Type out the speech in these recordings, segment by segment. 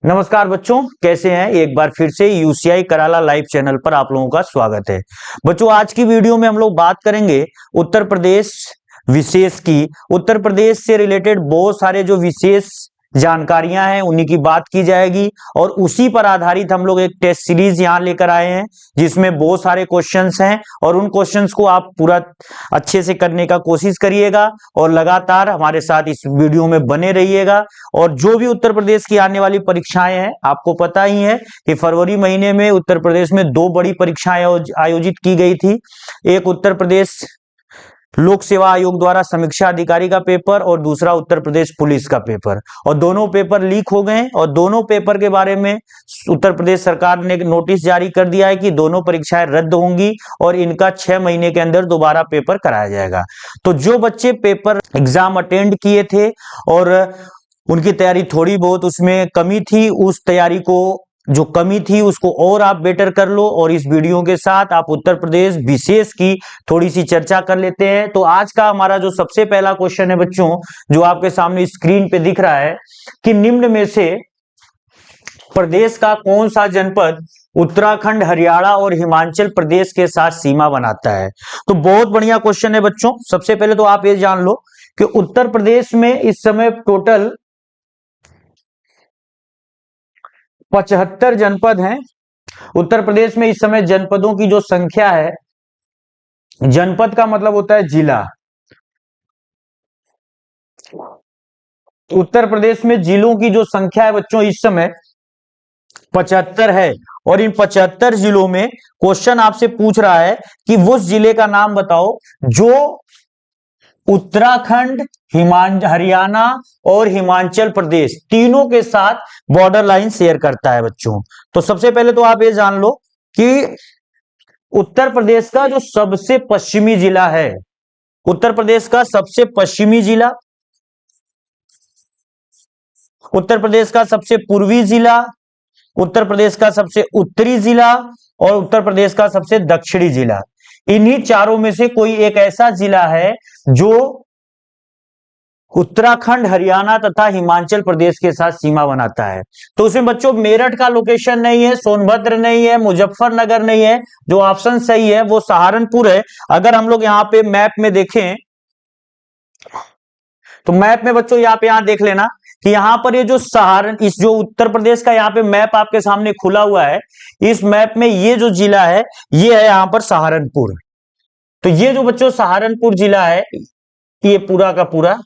नमस्कार बच्चों, कैसे हैं। एक बार फिर से यूसीआई कराला लाइव चैनल पर आप लोगों का स्वागत है। बच्चों, आज की वीडियो में हम लोग बात करेंगे उत्तर प्रदेश विशेष की। उत्तर प्रदेश से रिलेटेड बहुत सारे जो विशेष जानकारियां हैं उन्हीं की बात की जाएगी और उसी पर आधारित हम लोग एक टेस्ट सीरीज यहाँ लेकर आए हैं जिसमें बहुत सारे क्वेश्चंस हैं और उन क्वेश्चंस को आप पूरा अच्छे से करने का कोशिश करिएगा और लगातार हमारे साथ इस वीडियो में बने रहिएगा। और जो भी उत्तर प्रदेश की आने वाली परीक्षाएं हैं, आपको पता ही है कि फरवरी महीने में उत्तर प्रदेश में दो बड़ी परीक्षाएं आयोजित की गई थी। एक उत्तर प्रदेश लोक सेवा आयोग द्वारा समीक्षा अधिकारी का पेपर और दूसरा उत्तर प्रदेश पुलिस का पेपर, और दोनों पेपर लीक हो गए और दोनों पेपर के बारे में उत्तर प्रदेश सरकार ने नोटिस जारी कर दिया है कि दोनों परीक्षाएं रद्द होंगी और इनका 6 महीने के अंदर दोबारा पेपर कराया जाएगा। तो जो बच्चे पेपर एग्जाम अटेंड किए थे और उनकी तैयारी थोड़ी बहुत उसमें कमी थी, उस तैयारी को जो कमी थी उसको और आप बेटर कर लो और इस वीडियो के साथ आप उत्तर प्रदेश विशेष की थोड़ी सी चर्चा कर लेते हैं। तो आज का हमारा जो सबसे पहला क्वेश्चन है बच्चों, जो आपके सामने स्क्रीन पे दिख रहा है कि निम्न में से प्रदेश का कौन सा जनपद उत्तराखंड, हरियाणा और हिमाचल प्रदेश के साथ सीमा बनाता है। तो बहुत बढ़िया क्वेश्चन है बच्चों। सबसे पहले तो आप ये जान लो कि उत्तर प्रदेश में इस समय टोटल 75 जनपद हैं। उत्तर प्रदेश में इस समय जनपदों की जो संख्या है, जनपद का मतलब होता है जिला। उत्तर प्रदेश में जिलों की जो संख्या है बच्चों इस समय 75 है। और इन 75 जिलों में क्वेश्चन आपसे पूछ रहा है कि उस जिले का नाम बताओ जो उत्तराखंड, हरियाणा और हिमाचल प्रदेश तीनों के साथ बॉर्डर लाइन शेयर करता है बच्चों। तो सबसे पहले तो आप ये जान लो कि उत्तर प्रदेश का जो सबसे पश्चिमी जिला है, उत्तर प्रदेश का सबसे पश्चिमी जिला, उत्तर प्रदेश का सबसे पूर्वी जिला, उत्तर प्रदेश का सबसे उत्तरी जिला और उत्तर प्रदेश का सबसे दक्षिणी जिला, इन्हीं चारों में से कोई एक ऐसा जिला है जो उत्तराखंड, हरियाणा तथा हिमाचल प्रदेश के साथ सीमा बनाता है। तो उसमें बच्चों मेरठ का लोकेशन नहीं है, सोनभद्र नहीं है, मुजफ्फरनगर नहीं है, जो ऑप्शन सही है वो सहारनपुर है। अगर हम लोग यहाँ पे मैप में देखें तो मैप में बच्चों आप यहाँ देख लेना कि यहाँ पर ये जो इस जो उत्तर प्रदेश का यहाँ पे मैप आपके सामने खुला हुआ है, इस मैप में ये जो जिला है ये है यहाँ पर सहारनपुर। तो ये जो बच्चों सहारनपुर जिला है ये पूरा का पूरा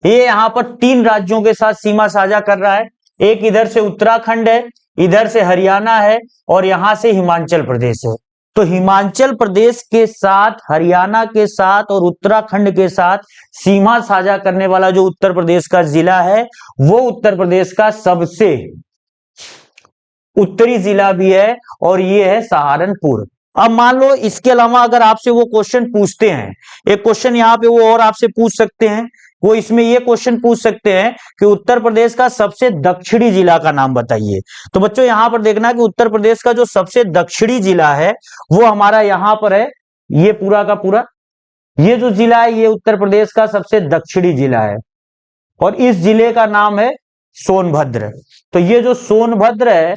ये यहाँ पर 3 राज्यों के साथ सीमा साझा कर रहा है। एक इधर से उत्तराखंड है, इधर से हरियाणा है और यहां से हिमाचल प्रदेश है। तो हिमाचल प्रदेश के साथ, हरियाणा के साथ और उत्तराखंड के साथ सीमा साझा करने वाला जो उत्तर प्रदेश का जिला है वो उत्तर प्रदेश का सबसे उत्तरी जिला भी है और ये है सहारनपुर। अब मान लो इसके अलावा अगर आपसे वो क्वेश्चन पूछते हैं, एक क्वेश्चन यहाँ पे वो और आपसे पूछ सकते हैं, वो इसमें ये क्वेश्चन पूछ सकते हैं कि उत्तर प्रदेश का सबसे दक्षिणी जिला का नाम बताइए। तो बच्चों यहां पर देखना कि उत्तर प्रदेश का जो सबसे दक्षिणी जिला है वो हमारा यहां पर है, ये पूरा का पूरा ये जो जिला है ये उत्तर प्रदेश का सबसे दक्षिणी जिला है और इस जिले का नाम है सोनभद्र। तो ये जो सोनभद्र है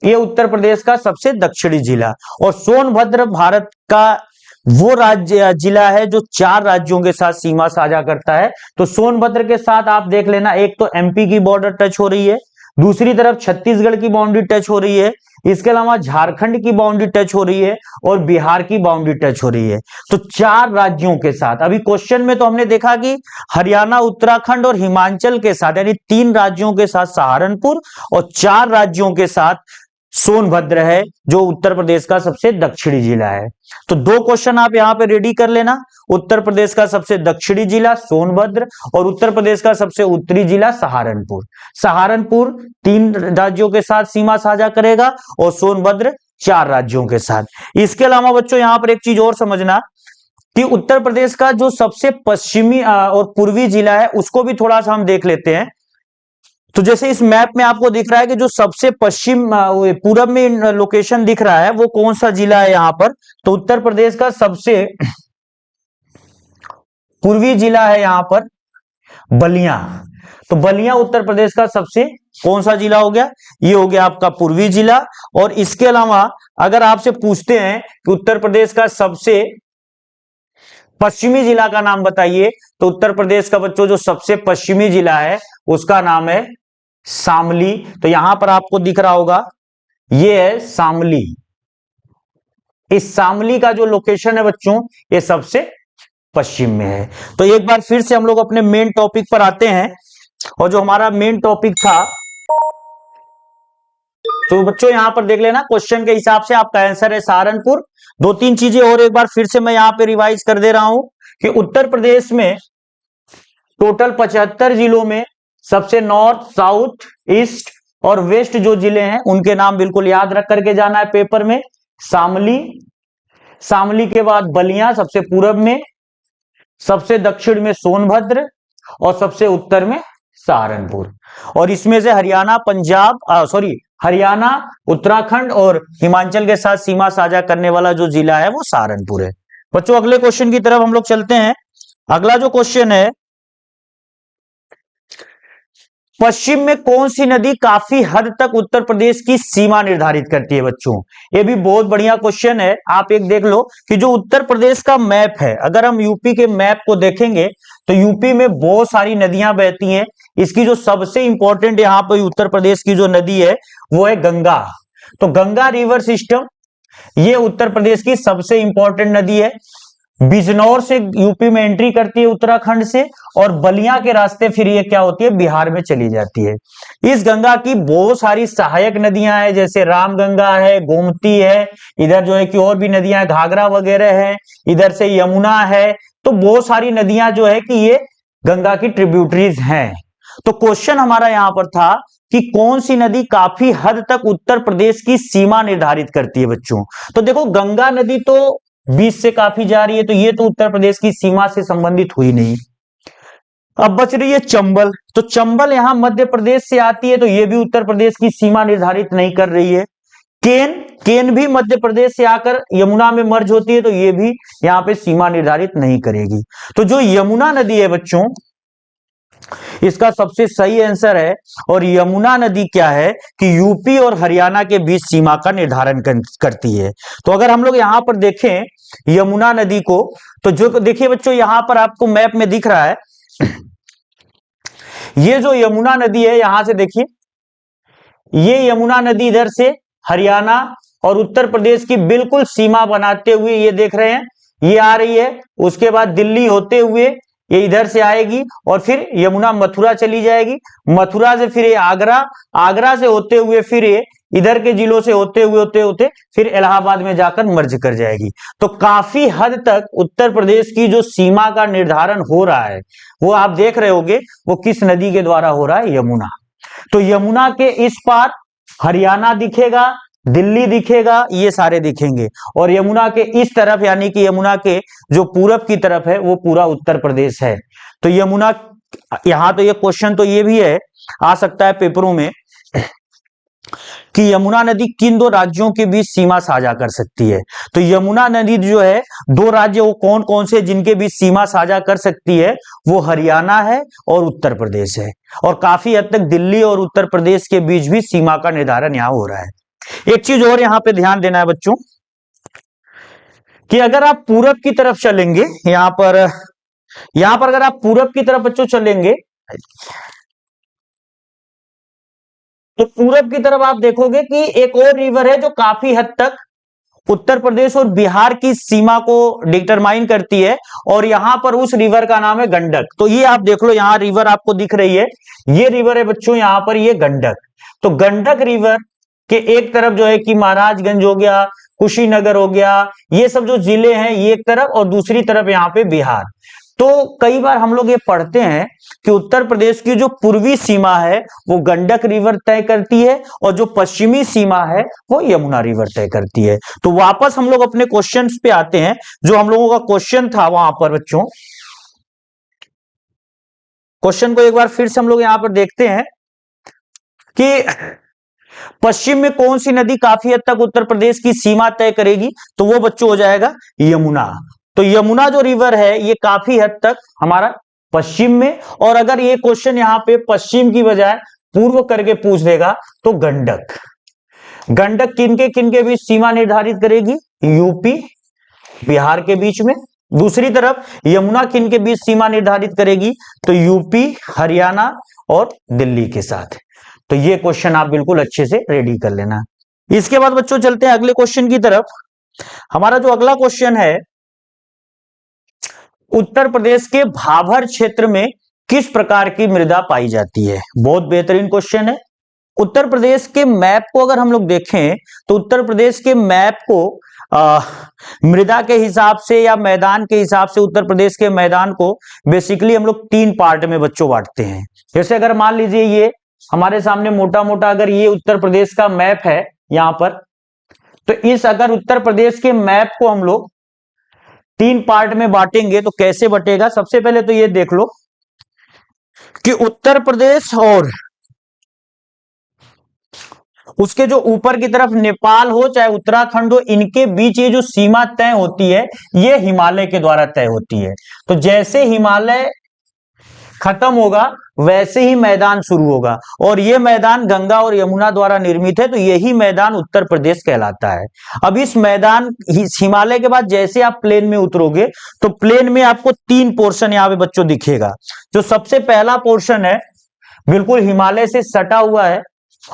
ये उत्तर प्रदेश का सबसे दक्षिणी जिला, और सोनभद्र भारत का वो राज्य जिला है जो 4 राज्यों के साथ सीमा साझा करता है। तो सोनभद्र के साथ आप देख लेना, एक तो एमपी की बॉर्डर टच हो रही है, दूसरी तरफ छत्तीसगढ़ की बाउंड्री टच हो रही है, इसके अलावा झारखंड की बाउंड्री टच हो रही है और बिहार की बाउंड्री टच हो रही है। तो 4 राज्यों के साथ, अभी क्वेश्चन में तो हमने देखा कि हरियाणा, उत्तराखंड और हिमाचल के साथ यानी 3 राज्यों के साथ सहारनपुर और 4 राज्यों के साथ सोनभद्र है जो उत्तर प्रदेश का सबसे दक्षिणी जिला है। तो 2 क्वेश्चन आप यहां पे रेडी कर लेना, उत्तर प्रदेश का सबसे दक्षिणी जिला सोनभद्र और उत्तर प्रदेश का सबसे उत्तरी जिला सहारनपुर। सहारनपुर 3 राज्यों के साथ सीमा साझा करेगा और सोनभद्र 4 राज्यों के साथ। इसके अलावा बच्चों यहां पर एक चीज और समझना कि उत्तर प्रदेश का जो सबसे पश्चिमी और पूर्वी जिला है उसको भी थोड़ा सा हम देख लेते हैं। तो जैसे इस मैप में आपको दिख रहा है कि जो सबसे पश्चिम पूरब में लोकेशन दिख रहा है वो कौन सा जिला है यहां पर, तो उत्तर प्रदेश का सबसे पूर्वी जिला है यहां पर बलिया। तो बलिया उत्तर प्रदेश का सबसे कौन सा जिला हो गया? ये हो गया आपका पूर्वी जिला। और इसके अलावा अगर आपसे पूछते हैं कि उत्तर प्रदेश का सबसे पश्चिमी जिला का नाम बताइए, तो उत्तर प्रदेश का बच्चों जो सबसे पश्चिमी जिला है उसका नाम है शामली। तो यहां पर आपको दिख रहा होगा, ये है शामली। इस शामली का जो लोकेशन है बच्चों, ये सबसे पश्चिम में है। तो एक बार फिर से हम लोग अपने मेन टॉपिक पर आते हैं, और जो हमारा मेन टॉपिक था, तो बच्चों यहां पर देख लेना, क्वेश्चन के हिसाब से आपका आंसर है सहारनपुर। दो तीन चीजें और एक बार फिर से मैं यहां पे रिवाइज कर दे रहा हूं कि उत्तर प्रदेश में टोटल 75 जिलों में सबसे नॉर्थ, साउथ, ईस्ट और वेस्ट जो जिले हैं उनके नाम बिल्कुल याद रख करके जाना है पेपर में। शामली, शामली के बाद बलिया सबसे पूरब में, सबसे दक्षिण में सोनभद्र और सबसे उत्तर में सहारनपुर। और इसमें से हरियाणा, पंजाब, हरियाणा, उत्तराखंड और हिमाचल के साथ सीमा साझा करने वाला जो जिला है वो सहारनपुर है। बच्चों अगले क्वेश्चन की तरफ हम लोग चलते हैं। अगला जो क्वेश्चन है, पश्चिम में कौन सी नदी काफी हद तक उत्तर प्रदेश की सीमा निर्धारित करती है? बच्चों ये भी बहुत बढ़िया क्वेश्चन है। आप एक देख लो कि जो उत्तर प्रदेश का मैप है, अगर हम यूपी के मैप को देखेंगे तो यूपी में बहुत सारी नदियां बहती हैं। इसकी जो सबसे इंपॉर्टेंट यहाँ पर उत्तर प्रदेश की जो नदी है वो है गंगा। तो गंगा रिवर सिस्टम ये उत्तर प्रदेश की सबसे इंपॉर्टेंट नदी है। बिजनौर से यूपी में एंट्री करती है उत्तराखंड से, और बलिया के रास्ते फिर ये क्या होती है, बिहार में चली जाती है। इस गंगा की बहुत सारी सहायक नदियां हैं, जैसे रामगंगा है, गोमती है, इधर जो है कि और भी नदियां, घाघरा वगैरह है, इधर से यमुना है। तो बहुत सारी नदियां जो है कि ये गंगा की ट्रिब्यूटरीज हैं। तो क्वेश्चन हमारा यहां पर था कि कौन सी नदी काफी हद तक उत्तर प्रदेश की सीमा निर्धारित करती है बच्चों। तो देखो गंगा नदी तो बीच से काफी जा रही है, तो ये तो उत्तर प्रदेश की सीमा से संबंधित हुई नहीं। अब बच रही है चंबल। तो चंबल यहां मध्य प्रदेश से आती है, तो ये भी उत्तर प्रदेश की सीमा निर्धारित नहीं कर रही है। केन, केन भी मध्य प्रदेश से आकर यमुना में मर्ज होती है, तो ये भी यहां पे सीमा निर्धारित नहीं करेगी। तो जो यमुना नदी है बच्चों, इसका सबसे सही आंसर है। और यमुना नदी क्या है कि यूपी और हरियाणा के बीच सीमा का निर्धारण करती है। तो अगर हम लोग यहां पर देखें यमुना नदी को, तो जो देखिए बच्चों यहां पर आपको मैप में दिख रहा है, ये जो यमुना नदी है, यहां से देखिए, ये यमुना नदी इधर से हरियाणा और उत्तर प्रदेश की बिल्कुल सीमा बनाते हुए ये देख रहे हैं, ये आ रही है। उसके बाद दिल्ली होते हुए ये इधर से आएगी और फिर यमुना मथुरा चली जाएगी, मथुरा से फिर ये आगरा, आगरा से होते हुए फिर ये इधर के जिलों से होते हुए फिर इलाहाबाद में जाकर मर्ज कर जाएगी। तो काफी हद तक उत्तर प्रदेश की जो सीमा का निर्धारण हो रहा है वो आप देख रहे होंगे, वो किस नदी के द्वारा हो रहा है, यमुना। तो यमुना के इस पार हरियाणा दिखेगा, दिल्ली दिखेगा, ये सारे दिखेंगे। और यमुना के इस तरफ यानी कि यमुना के जो पूरब की तरफ है वो पूरा उत्तर प्रदेश है। तो यमुना, यहां तो ये क्वेश्चन तो ये भी है, आ सकता है पेपरों में, कि यमुना नदी किन दो राज्यों के बीच सीमा साझा कर सकती है। तो यमुना नदी जो है, दो राज्य वो कौन कौन से जिनके बीच सीमा साझा कर सकती है, वो हरियाणा है और उत्तर प्रदेश है। और काफी हद तक दिल्ली और उत्तर प्रदेश के बीच भी सीमा का निर्धारण यहां हो रहा है। एक चीज और यहां पे ध्यान देना है बच्चों, कि अगर आप पूरब की तरफ चलेंगे, यहां पर अगर आप पूरब की तरफ बच्चों चलेंगे, तो पूरब की तरफ आप देखोगे कि एक और रिवर है जो काफी हद तक उत्तर प्रदेश और बिहार की सीमा को डिटरमाइन करती है, और यहां पर उस रिवर का नाम है गंडक। तो ये आप देख लो, यहां रिवर आपको दिख रही है, ये रिवर है बच्चों, यहां पर ये गंडक। तो गंडक रिवर के एक तरफ जो है कि महाराजगंज हो गया, कुशीनगर हो गया, ये सब जो जिले हैं ये एक तरफ, और दूसरी तरफ यहाँ पे बिहार। तो कई बार हम लोग ये पढ़ते हैं कि उत्तर प्रदेश की जो पूर्वी सीमा है वो गंडक रिवर तय करती है, और जो पश्चिमी सीमा है वो यमुना रिवर तय करती है। तो वापस हम लोग अपने क्वेश्चंस पे आते हैं। जो हम लोगों का क्वेश्चन था वहां पर बच्चों, क्वेश्चन को एक बार फिर से हम लोग यहां पर देखते हैं कि पश्चिम में कौन सी नदी काफी हद तक उत्तर प्रदेश की सीमा तय करेगी, तो वो बच्चों हो जाएगा यमुना। तो यमुना जो रिवर है ये काफी हद तक हमारा पश्चिम में। और अगर ये क्वेश्चन यहाँ पे पश्चिम की बजाय पूर्व करके पूछ देगा तो गंडक। गंडक किन के बीच सीमा निर्धारित करेगी? यूपी बिहार के बीच में। दूसरी तरफ यमुना किन के बीच सीमा निर्धारित करेगी? तो यूपी हरियाणा और दिल्ली के साथ। तो ये क्वेश्चन आप बिल्कुल अच्छे से रेडी कर लेना। इसके बाद बच्चों चलते हैं अगले क्वेश्चन की तरफ। हमारा जो अगला क्वेश्चन है, उत्तर प्रदेश के भाभर क्षेत्र में किस प्रकार की मृदा पाई जाती है? बहुत बेहतरीन क्वेश्चन है। उत्तर प्रदेश के मैप को अगर हम लोग देखें तो उत्तर प्रदेश के मैप को मृदा के हिसाब से या मैदान के हिसाब से उत्तर प्रदेश के मैदान को बेसिकली हम लोग 3 पार्ट में बच्चों बांटते हैं। जैसे अगर मान लीजिए ये हमारे सामने मोटा मोटा अगर ये उत्तर प्रदेश का मैप है यहां पर, तो इस अगर उत्तर प्रदेश के मैप को हम लोग 3 पार्ट में बांटेंगे तो कैसे बटेगा? सबसे पहले तो ये देख लो कि उत्तर प्रदेश और उसके जो ऊपर की तरफ नेपाल हो चाहे उत्तराखंड हो, इनके बीच ये जो सीमा तय होती है ये हिमालय के द्वारा तय होती है। तो जैसे हिमालय खत्म होगा वैसे ही मैदान शुरू होगा, और ये मैदान गंगा और यमुना द्वारा निर्मित है, तो यही मैदान उत्तर प्रदेश कहलाता है। अब इस मैदान हिमालय के बाद जैसे आप प्लेन में उतरोगे तो प्लेन में आपको 3 पोर्शन यहाँ पे बच्चों दिखेगा। जो सबसे पहला पोर्शन है बिल्कुल हिमालय से सटा हुआ है,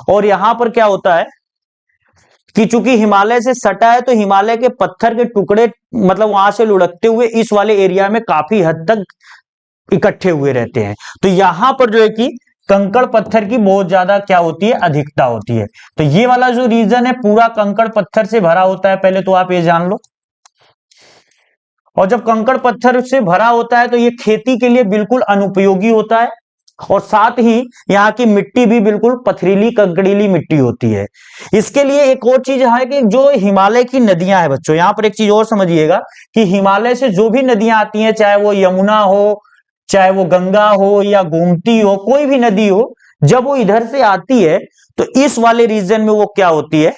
और यहां पर क्या होता है कि चूंकि हिमालय से सटा है तो हिमालय के पत्थर के टुकड़े मतलब वहां से लुढ़कते हुए इस वाले एरिया में काफी हद तक इकट्ठे हुए रहते हैं। तो यहां पर जो है कि कंकड़ पत्थर की बहुत ज्यादा क्या होती है? अधिकता होती है। तो ये वाला जो रीजन है पूरा कंकड़ पत्थर से भरा होता है, पहले तो आप ये जान लो। और जब कंकड़ पत्थर से भरा होता है तो ये खेती के लिए बिल्कुल अनुपयोगी होता है, और साथ ही यहाँ की मिट्टी भी बिल्कुल पथरीली कंकड़ीली मिट्टी होती है। इसके लिए एक और चीज है कि जो हिमालय की नदियां हैं बच्चों, यहाँ पर एक चीज और समझिएगा कि हिमालय से जो भी नदियां आती हैं, चाहे वो यमुना हो चाहे वो गंगा हो या गोमती हो, कोई भी नदी हो, जब वो इधर से आती है तो इस वाले रीजन में वो क्या होती है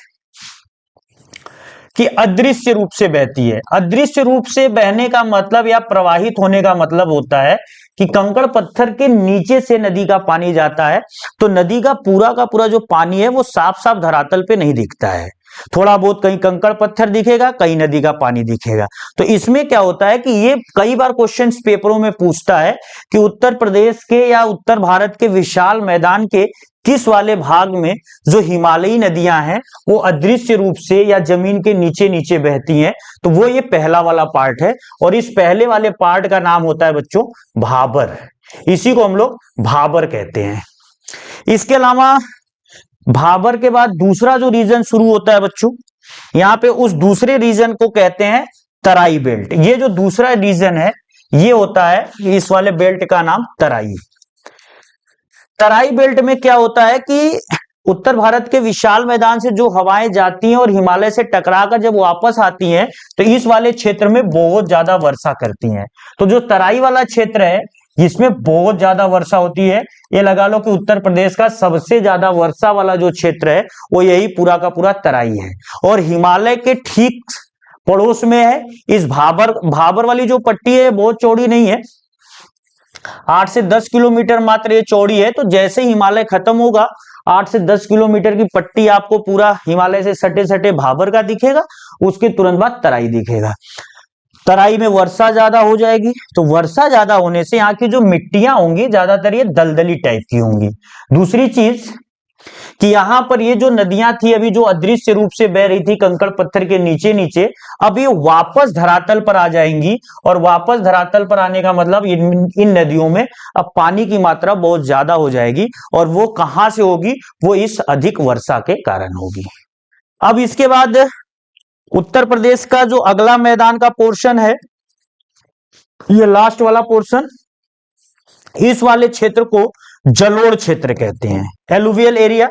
कि अदृश्य रूप से बहती है। अदृश्य रूप से बहने का मतलब या प्रवाहित होने का मतलब होता है कि कंकड़ पत्थर के नीचे से नदी का पानी जाता है, तो नदी का पूरा जो पानी है वो साफ साफ धरातल पे नहीं दिखता है। थोड़ा बहुत कहीं कंकड़ पत्थर दिखेगा, कहीं नदी का पानी दिखेगा। तो इसमें क्या होता है कि ये कई बार क्वेश्चंस पेपरों में पूछता है कि उत्तर प्रदेश के या उत्तर भारत के विशाल मैदान के किस वाले भाग में जो हिमालयी नदियां हैं वो अदृश्य रूप से या जमीन के नीचे नीचे बहती हैं। तो वो ये पहला वाला पार्ट है, और इस पहले वाले पार्ट का नाम होता है बच्चों भाबर। इसी को हम लोग भाबर कहते हैं। इसके अलावा भाबर के बाद दूसरा जो रीजन शुरू होता है बच्चों, यहाँ पे उस दूसरे रीजन को कहते हैं तराई बेल्ट। ये जो दूसरा रीजन है ये होता है, इस वाले बेल्ट का नाम तराई। तराई बेल्ट में क्या होता है कि उत्तर भारत के विशाल मैदान से जो हवाएं जाती हैं और हिमालय से टकराकर जब वापस आती हैं तो इस वाले क्षेत्र में बहुत ज्यादा वर्षा करती हैं। तो जो तराई वाला क्षेत्र है इसमें बहुत ज्यादा वर्षा होती है। ये लगा लो कि उत्तर प्रदेश का सबसे ज्यादा वर्षा वाला जो क्षेत्र है वो यही पूरा का पूरा तराई है, और हिमालय के ठीक पड़ोस में है। इस भाबर वाली जो पट्टी है बहुत चौड़ी नहीं है, 8 से 10 किलोमीटर मात्र ये चौड़ी है। तो जैसे हिमालय खत्म होगा 8 से 10 किलोमीटर की पट्टी आपको पूरा हिमालय से सटे सटे भाबर का दिखेगा, उसके तुरंत बाद तराई दिखेगा। तराई में वर्षा ज्यादा हो जाएगी, तो वर्षा ज्यादा होने से यहाँ की जो मिट्टियां होंगी ज्यादातर ये दलदली टाइप की होंगी। दूसरी चीज कि यहाँ पर ये जो नदियां थी अभी जो अदृश्य रूप से बह रही थी कंकड़ पत्थर के नीचे नीचे, अब ये वापस धरातल पर आ जाएंगी, और वापस धरातल पर आने का मतलब इन नदियों में अब पानी की मात्रा बहुत ज्यादा हो जाएगी, और वो कहां से होगी? वो इस अधिक वर्षा के कारण होगी। अब इसके बाद उत्तर प्रदेश का जो अगला मैदान का पोर्शन है, ये लास्ट वाला पोर्शन, इस वाले क्षेत्र को जलोढ़ क्षेत्र कहते हैं, एलुवियल एरिया।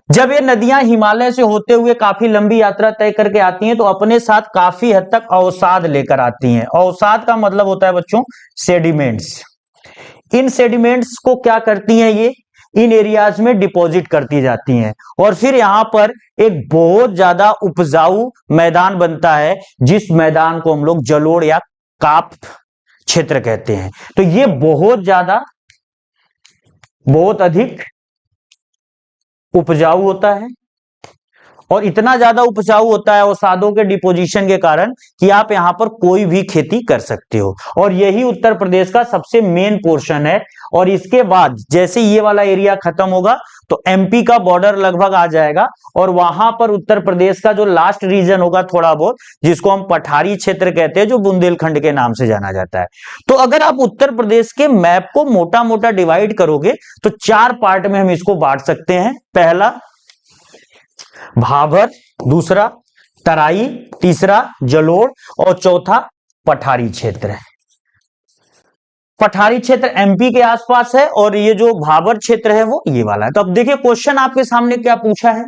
जब ये नदियां हिमालय से होते हुए काफी लंबी यात्रा तय करके आती हैं तो अपने साथ काफी हद तक अवसाद लेकर आती हैं। अवसाद का मतलब होता है बच्चों सेडिमेंट्स। इन सेडिमेंट्स को क्या करती हैं? ये इन एरियाज में डिपॉजिट करती जाती हैं, और फिर यहां पर एक बहुत ज्यादा उपजाऊ मैदान बनता है, जिस मैदान को हम लोग जलोढ़ या काप क्षेत्र कहते हैं। तो ये बहुत अधिक उपजाऊ होता है और इतना ज्यादा उपजाऊ होता है अवसादों के डिपोजिशन के कारण कि आप यहां पर कोई भी खेती कर सकते हो, और यही उत्तर प्रदेश का सबसे मेन पोर्शन है। और इसके बाद जैसे ये वाला एरिया खत्म होगा तो एमपी का बॉर्डर लगभग आ जाएगा, और वहां पर उत्तर प्रदेश का जो लास्ट रीजन होगा थोड़ा बहुत, जिसको हम पठारी क्षेत्र कहते हैं, जो बुंदेलखंड के नाम से जाना जाता है। तो अगर आप उत्तर प्रदेश के मैप को मोटा मोटा डिवाइड करोगे तो 4 पार्ट में हम इसको बांट सकते हैं। पहला भाबर, दूसरा तराई, तीसरा जलोढ़ और चौथा पठारी क्षेत्र है। पठारी क्षेत्र एमपी के आसपास है और ये जो भाबर क्षेत्र है वो ये वाला है। तो अब देखिए क्वेश्चन आपके सामने क्या पूछा है,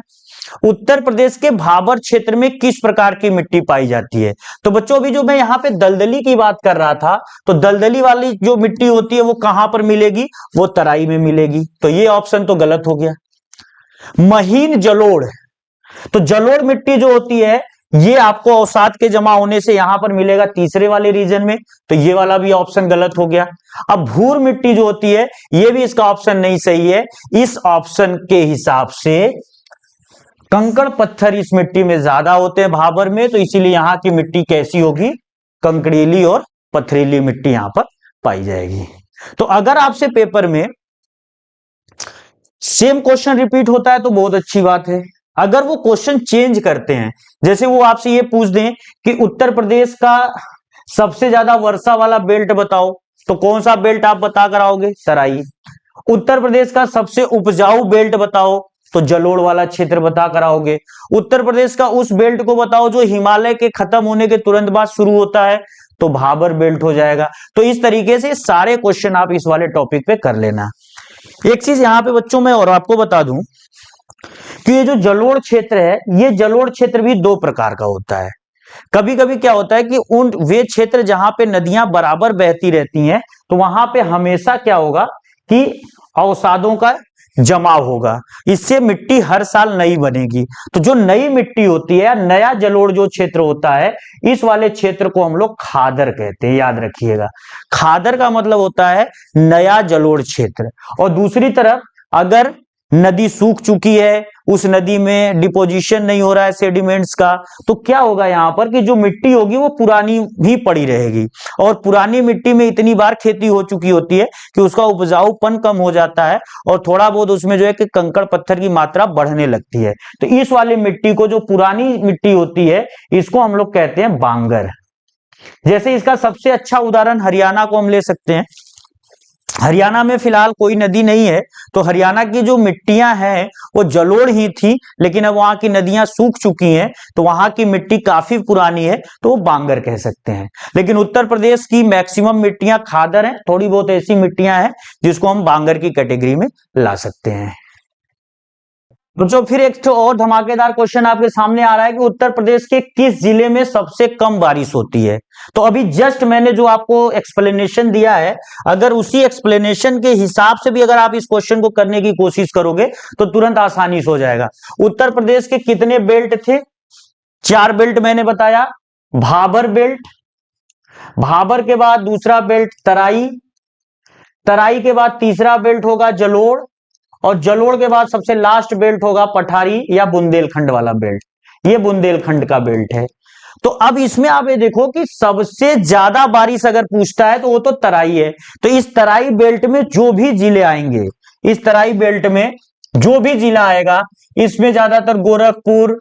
उत्तर प्रदेश के भाबर क्षेत्र में किस प्रकार की मिट्टी पाई जाती है। तो बच्चों अभी जो मैं यहाँ पे दलदली की बात कर रहा था, तो दलदली वाली जो मिट्टी होती है वो कहां पर मिलेगी, वो तराई में मिलेगी। तो ये ऑप्शन तो गलत हो गया। महीन जलोढ़, तो जलोढ़ मिट्टी जो होती है ये आपको अवसाद के जमा होने से यहां पर मिलेगा तीसरे वाले रीजन में, तो ये वाला भी ऑप्शन गलत हो गया। अब भूर मिट्टी जो होती है ये भी इसका ऑप्शन नहीं सही है। इस ऑप्शन के हिसाब से कंकड़ पत्थर इस मिट्टी में ज्यादा होते हैं भाबर में, तो इसीलिए यहां की मिट्टी कैसी होगी, कंकड़ीली और पथरीली मिट्टी यहां पर पाई जाएगी। तो अगर आपसे पेपर में सेम क्वेश्चन रिपीट होता है तो बहुत अच्छी बात है। अगर वो क्वेश्चन चेंज करते हैं, जैसे वो आपसे ये पूछ दें कि उत्तर प्रदेश का सबसे ज्यादा वर्षा वाला बेल्ट बताओ, तो कौन सा बेल्ट आप बता कर आओगे, तराई। उत्तर प्रदेश का सबसे उपजाऊ बेल्ट बताओ, तो जलोढ़ वाला क्षेत्र बता कर आओगे। उत्तर प्रदेश का उस बेल्ट को बताओ जो हिमालय के खत्म होने के तुरंत बाद शुरू होता है, तो भाबर बेल्ट हो जाएगा। तो इस तरीके से सारे क्वेश्चन आप इस वाले टॉपिक पे कर लेना। एक चीज यहां पे बच्चों मैं और आपको बता दूं कि ये जो जलोढ़ क्षेत्र है, ये जलोढ़ क्षेत्र भी 2 प्रकार का होता है। कभी कभी क्या होता है कि वे क्षेत्र जहां पे नदियां बराबर बहती रहती हैं, तो वहां पे हमेशा क्या होगा कि अवसादों का जमाव होगा, इससे मिट्टी हर साल नई बनेगी। तो जो नई मिट्टी होती है, नया जलोढ़ जो क्षेत्र होता है, इस वाले क्षेत्र को हम लोग खादर कहते हैं, याद रखिएगा। खादर का मतलब होता है नया जलोढ़ क्षेत्र। और दूसरी तरफ अगर नदी सूख चुकी है, उस नदी में डिपोजिशन नहीं हो रहा है सेडिमेंट्स का, तो क्या होगा यहाँ पर कि जो मिट्टी होगी वो पुरानी भी पड़ी रहेगी, और पुरानी मिट्टी में इतनी बार खेती हो चुकी होती है कि उसका उपजाऊपन कम हो जाता है और थोड़ा बहुत उसमें जो है कि कंकड़ पत्थर की मात्रा बढ़ने लगती है। तो इस वाली मिट्टी को, जो पुरानी मिट्टी होती है, इसको हम लोग कहते हैं बांगर। जैसे इसका सबसे अच्छा उदाहरण हरियाणा को हम ले सकते हैं। हरियाणा में फिलहाल कोई नदी नहीं है, तो हरियाणा की जो मिट्टियां हैं वो जलोढ़ ही थी, लेकिन अब वहां की नदियां सूख चुकी हैं, तो वहां की मिट्टी काफी पुरानी है, तो वो बांगर कह सकते हैं। लेकिन उत्तर प्रदेश की मैक्सिमम मिट्टियां खादर हैं, थोड़ी बहुत ऐसी मिट्टियां हैं जिसको हम बांगर की कैटेगरी में ला सकते हैं। तो फिर एक तो और धमाकेदार क्वेश्चन आपके सामने आ रहा है कि उत्तर प्रदेश के किस जिले में सबसे कम बारिश होती है। तो अभी जस्ट मैंने जो आपको एक्सप्लेनेशन दिया है, अगर उसी एक्सप्लेनेशन के हिसाब से भी अगर आप इस क्वेश्चन को करने की कोशिश करोगे तो तुरंत आसानी से हो जाएगा। उत्तर प्रदेश के कितने बेल्ट थे, 4 बेल्ट मैंने बताया। भाबर बेल्ट, भाबर के बाद दूसरा बेल्ट तराई, तराई के बाद तीसरा बेल्ट होगा जलोढ़, और जलोढ़ के बाद सबसे लास्ट बेल्ट होगा पठारी या बुंदेलखंड वाला बेल्ट। ये बुंदेलखंड का बेल्ट है। तो अब इसमें आप ये देखो कि सबसे ज्यादा बारिश अगर पूछता है तो वो तो तराई है। तो इस तराई बेल्ट में जो भी जिले आएंगे, इस तराई बेल्ट में जो भी जिला आएगा, इसमें ज्यादातर गोरखपुर,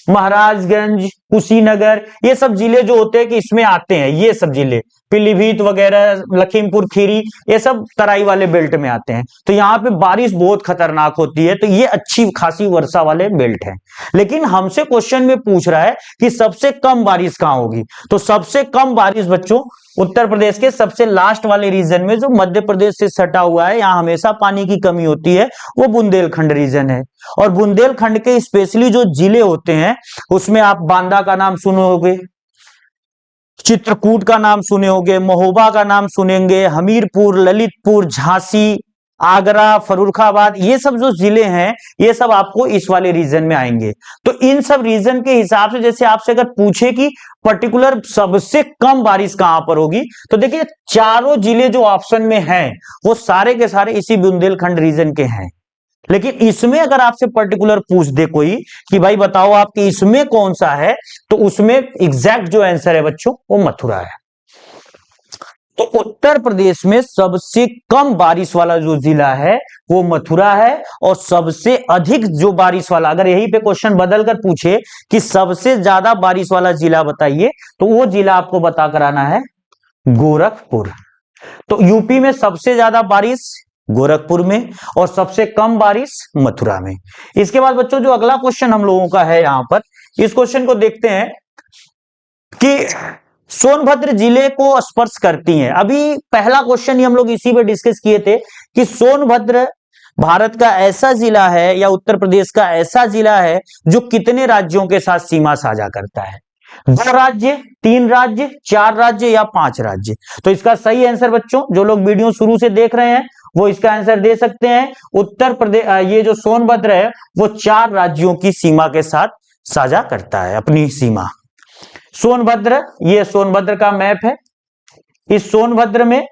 महाराजगंज, कुशीनगर, ये सब जिले जो होते हैं कि इसमें आते हैं, ये सब जिले पीलीभीत वगैरह, लखीमपुर खीरी, ये सब तराई वाले बेल्ट में आते हैं। तो यहाँ पे बारिश बहुत खतरनाक होती है, तो ये अच्छी खासी वर्षा वाले बेल्ट है। लेकिन हमसे क्वेश्चन में पूछ रहा है कि सबसे कम बारिश कहाँ होगी। तो सबसे कम बारिश बच्चों उत्तर प्रदेश के सबसे लास्ट वाले रीजन में, जो मध्य प्रदेश से सटा हुआ है, यहाँ हमेशा पानी की कमी होती है, वो बुंदेलखंड रीजन है। और बुंदेलखंड के स्पेशली जो जिले होते हैं उसमें आप बांदा का नाम सुने होंगे, चित्रकूट का नाम सुने होंगे, महोबा का नाम सुनेंगे, हमीरपुर, ललितपुर, झांसी, आगरा, फर्रुखाबाद, ये सब जो जिले हैं ये सब आपको इस वाले रीजन में आएंगे। तो इन सब रीजन के हिसाब से जैसे आपसे अगर पूछे कि पर्टिकुलर सबसे कम बारिश कहां पर होगी, तो देखिए चारों जिले जो ऑप्शन में हैं वो सारे के सारे इसी बुंदेलखंड रीजन के हैं। लेकिन इसमें अगर आपसे पर्टिकुलर पूछ दे कोई कि भाई बताओ आपके इसमें कौन सा है, तो उसमें एग्जैक्ट जो आंसर है बच्चों वो मथुरा है। तो उत्तर प्रदेश में सबसे कम बारिश वाला जो जिला है वो मथुरा है, और सबसे अधिक जो बारिश वाला, अगर यहीं पे क्वेश्चन बदलकर पूछे कि सबसे ज्यादा बारिश वाला जिला बताइए, तो वो जिला आपको बता कराना है गोरखपुर। तो यूपी में सबसे ज्यादा बारिश गोरखपुर में और सबसे कम बारिश मथुरा में। इसके बाद बच्चों जो अगला क्वेश्चन हम लोगों का है यहां पर, इस क्वेश्चन को देखते हैं कि सोनभद्र जिले को स्पर्श करती हैं। अभी पहला क्वेश्चन ही हम लोग इसी पे डिस्कस किए थे कि सोनभद्र भारत का ऐसा जिला है या उत्तर प्रदेश का ऐसा जिला है जो कितने राज्यों के साथ सीमा साझा करता है, 2 राज्य, 3 राज्य, 4 राज्य या 5 राज्य। तो इसका सही आंसर बच्चों, जो लोग वीडियो शुरू से देख रहे हैं वो इसका आंसर दे सकते हैं। उत्तर प्रदेश, ये जो सोनभद्र है वो 4 राज्यों की सीमा के साथ साझा करता है अपनी सीमा। सोनभद्र, ये सोनभद्र का मैप है। इस सोनभद्र में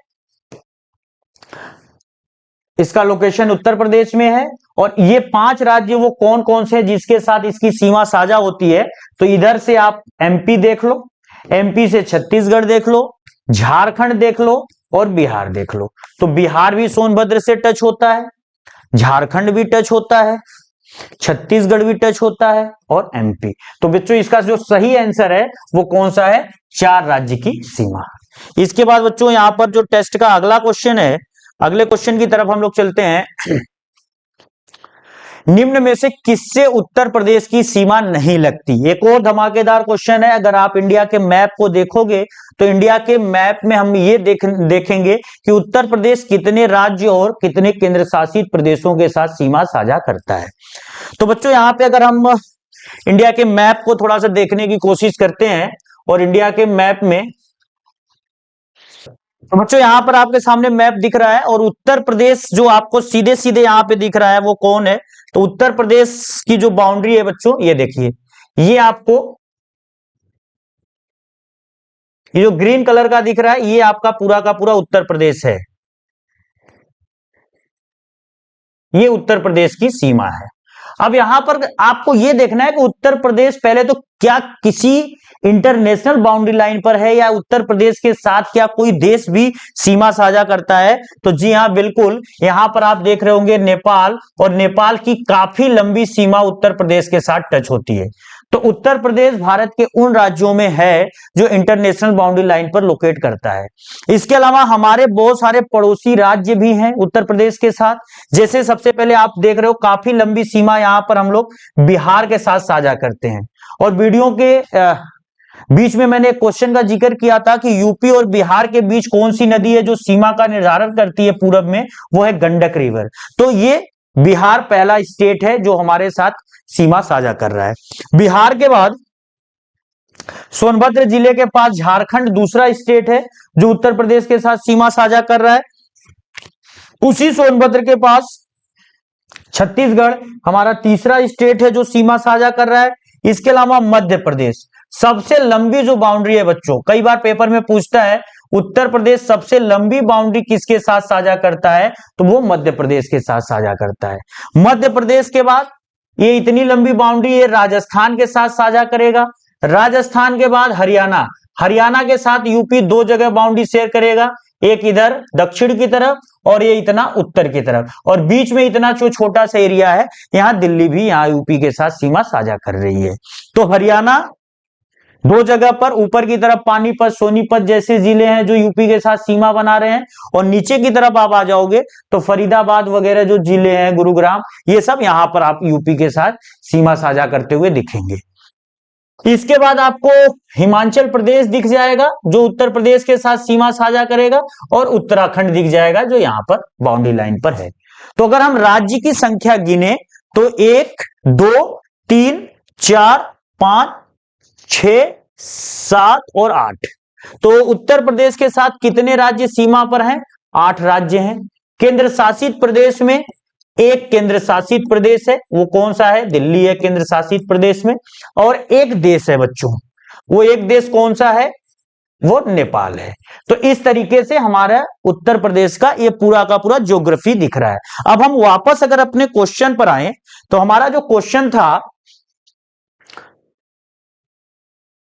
इसका लोकेशन उत्तर प्रदेश में है, और ये 5 राज्य वो कौन कौन से हैं जिसके साथ इसकी सीमा साझा होती है। तो इधर से आप एमपी देख लो, एमपी से छत्तीसगढ़ देख लो, झारखंड देख लो और बिहार देख लो। तो बिहार भी सोनभद्र से टच होता है, झारखंड भी टच होता है, छत्तीसगढ़ भी टच होता है और एमपी। तो बच्चों इसका जो सही आंसर है वो कौन सा है, 4 राज्य की सीमा। इसके बाद बच्चों यहां पर जो टेस्ट का अगला क्वेश्चन है, अगले क्वेश्चन की तरफ हम लोग चलते हैं। निम्न में से किससे उत्तर प्रदेश की सीमा नहीं लगती? एक और धमाकेदार क्वेश्चन है। अगर आप इंडिया के मैप को देखोगे तो इंडिया के मैप में हम ये देखेंगे कि उत्तर प्रदेश कितने राज्य और कितने केंद्र शासित प्रदेशों के साथ सीमा साझा करता है। तो बच्चों यहां पे अगर हम इंडिया के मैप को थोड़ा सा देखने की कोशिश करते हैं, और इंडिया के मैप में, तो बच्चों यहां पर आपके सामने मैप दिख रहा है, और उत्तर प्रदेश जो आपको सीधे सीधे यहां पे दिख रहा है वो कौन है, तो उत्तर प्रदेश की जो बाउंड्री है बच्चों ये देखिए, ये आपको ये जो ग्रीन कलर का दिख रहा है ये आपका पूरा का पूरा उत्तर प्रदेश है, ये उत्तर प्रदेश की सीमा है। अब यहां पर आपको यह देखना है कि उत्तर प्रदेश पहले तो क्या किसी इंटरनेशनल बाउंड्री लाइन पर है या उत्तर प्रदेश के साथ क्या कोई देश भी सीमा साझा करता है। तो जी हां बिल्कुल, यहां पर आप देख रहे होंगे नेपाल, और नेपाल की काफी लंबी सीमा उत्तर प्रदेश के साथ टच होती है। तो उत्तर प्रदेश भारत के उन राज्यों में है जो इंटरनेशनल बाउंड्री लाइन पर लोकेट करता है। इसके अलावा हमारे बहुत सारे पड़ोसी राज्य भी हैं उत्तर प्रदेश के साथ। जैसे सबसे पहले आप देख रहे हो काफी लंबी सीमा यहां पर हम लोग बिहार के साथ साझा करते हैं। और वीडियो के बीच में मैंने एक क्वेश्चन का जिक्र किया था कि यूपी और बिहार के बीच कौन सी नदी है जो सीमा का निर्धारण करती है पूरब में, वो है गंडक रिवर। तो ये बिहार पहला स्टेट है जो हमारे साथ सीमा साझा कर रहा है। बिहार के बाद सोनभद्र जिले के पास झारखंड दूसरा स्टेट है जो उत्तर प्रदेश के साथ सीमा साझा कर रहा है। उसी सोनभद्र के पास छत्तीसगढ़ हमारा तीसरा स्टेट है जो सीमा साझा कर रहा है। इसके अलावा मध्य प्रदेश, सबसे लंबी जो बाउंड्री है बच्चों, कई बार पेपर में पूछता है उत्तर प्रदेश सबसे लंबी बाउंड्री किसके साथ साझा करता है, तो वो मध्य प्रदेश के साथ साझा करता है। मध्य प्रदेश के बाद ये इतनी लंबी बाउंड्री ये राजस्थान के साथ साझा करेगा। राजस्थान के बाद हरियाणा, हरियाणा के साथ यूपी 2 जगह बाउंड्री शेयर करेगा, एक इधर दक्षिण की तरफ और ये इतना उत्तर की तरफ, और बीच में इतना जो छोटा सा एरिया है यहां दिल्ली भी यहां यूपी के साथ सीमा साझा कर रही है। तो हरियाणा 2 जगह पर, ऊपर की तरफ पानीपत, सोनीपत जैसे जिले हैं जो यूपी के साथ सीमा बना रहे हैं, और नीचे की तरफ आप आ जाओगे तो फरीदाबाद वगैरह जो जिले हैं, गुरुग्राम, ये सब यहां पर आप यूपी के साथ सीमा साझा करते हुए दिखेंगे। इसके बाद आपको हिमाचल प्रदेश दिख जाएगा जो उत्तर प्रदेश के साथ सीमा साझा करेगा, और उत्तराखंड दिख जाएगा जो यहां पर बाउंड्री लाइन पर है। तो अगर हम राज्य की संख्या गिने तो 1 2 3 4 5 6 7 और 8। तो उत्तर प्रदेश के साथ कितने राज्य सीमा पर हैं? 8 राज्य हैं। केंद्र शासित प्रदेश में एक केंद्र शासित प्रदेश है, वो कौन सा है? दिल्ली है केंद्र शासित प्रदेश में। और एक देश है बच्चों, वो एक देश कौन सा है? वो नेपाल है। तो इस तरीके से हमारा उत्तर प्रदेश का ये पूरा का पूरा ज्योग्राफी दिख रहा है। अब हम वापस अगर अपने क्वेश्चन पर आए तो हमारा जो क्वेश्चन था,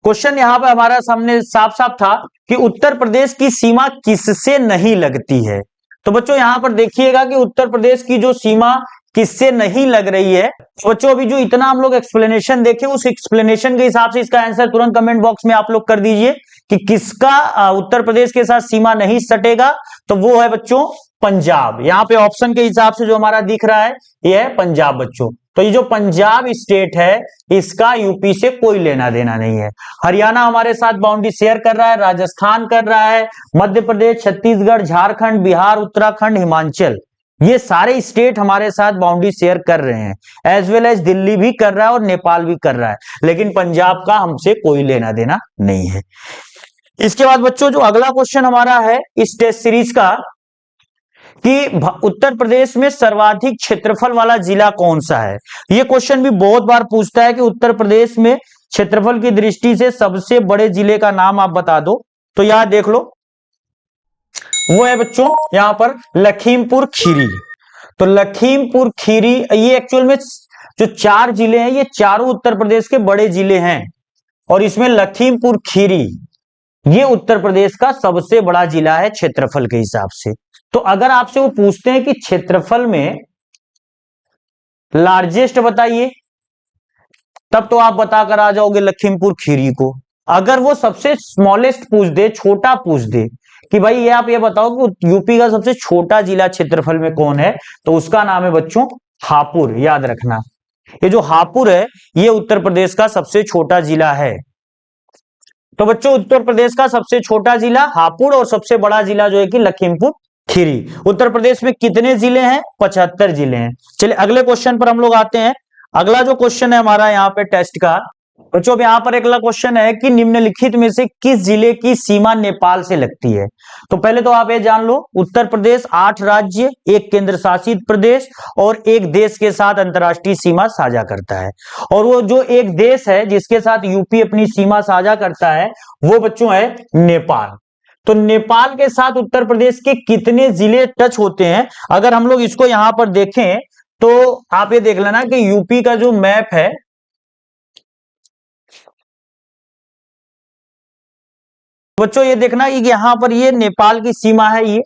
क्वेश्चन यहां पर हमारा सामने साफ साफ था कि उत्तर प्रदेश की सीमा किससे नहीं लगती है। तो बच्चों यहां पर देखिएगा कि उत्तर प्रदेश की जो सीमा किससे नहीं लग रही है। तो बच्चों अभी जो इतना हम लोग एक्सप्लेनेशन देखे, उस एक्सप्लेनेशन के हिसाब से इसका आंसर तुरंत कमेंट बॉक्स में आप लोग कर दीजिए कि किसका उत्तर प्रदेश के साथ सीमा नहीं सटेगा। तो वो है बच्चों पंजाब। यहाँ पे ऑप्शन के हिसाब से जो हमारा दिख रहा है ये है पंजाब बच्चों। तो ये जो पंजाब स्टेट है इसका यूपी से कोई लेना देना नहीं है। हरियाणा हमारे साथ बाउंड्री शेयर कर रहा है, राजस्थान कर रहा है, मध्य प्रदेश, छत्तीसगढ़, झारखंड, बिहार, उत्तराखंड, हिमाचल, ये सारे स्टेट हमारे साथ बाउंड्री शेयर कर रहे हैं। एज वेल एज दिल्ली भी कर रहा है और नेपाल भी कर रहा है, लेकिन पंजाब का हमसे कोई लेना देना नहीं है। इसके बाद बच्चों जो अगला क्वेश्चन हमारा है इस टेस्ट सीरीज का कि उत्तर प्रदेश में सर्वाधिक क्षेत्रफल वाला जिला कौन सा है। यह क्वेश्चन भी बहुत बार पूछता है कि उत्तर प्रदेश में क्षेत्रफल की दृष्टि से सबसे बड़े जिले का नाम आप बता दो। तो यहां देख लो, वो है बच्चों यहां पर लखीमपुर खीरी। तो लखीमपुर खीरी ये एक्चुअल में जो 4 जिले हैं ये चारों उत्तर प्रदेश के बड़े जिले हैं, और इसमें लखीमपुर खीरी ये उत्तर प्रदेश का सबसे बड़ा जिला है क्षेत्रफल के हिसाब से। तो अगर आपसे वो पूछते हैं कि क्षेत्रफल में लार्जेस्ट बताइए, तब तो आप बताकर आ जाओगे लखीमपुर खीरी को। अगर वो सबसे स्मॉलेस्ट पूछ दे, छोटा पूछ दे कि भाई ये आप ये बताओ कि यूपी का सबसे छोटा जिला क्षेत्रफल में कौन है, तो उसका नाम है बच्चों हापुड़। याद रखना, ये जो हापुड़ है ये उत्तर प्रदेश का सबसे छोटा जिला है। तो बच्चों उत्तर प्रदेश का सबसे छोटा जिला हापुड़ और सबसे बड़ा जिला जो है कि लखीमपुर खीरी। उत्तर प्रदेश में कितने जिले हैं? 75 जिले हैं। चलिए अगले क्वेश्चन पर हम लोग आते हैं। अगला जो क्वेश्चन है हमारा यहाँ पे टेस्ट का, बच्चों यहाँ पर अगला क्वेश्चन है कि निम्नलिखित में से किस जिले की सीमा नेपाल से लगती है। तो पहले तो आप ये जान लो, उत्तर प्रदेश 8 राज्य, एक केंद्र शासित प्रदेश और एक देश के साथ अंतरराष्ट्रीय सीमा साझा करता है। और वो जो एक देश है जिसके साथ यूपी अपनी सीमा साझा करता है वो बच्चों है नेपाल। तो नेपाल के साथ उत्तर प्रदेश के कितने जिले टच होते हैं, अगर हम लोग इसको यहां पर देखें तो आप ये देख लेना कि यूपी का जो मैप है, बच्चों ये देखना कि यहां पर ये नेपाल की सीमा है ये,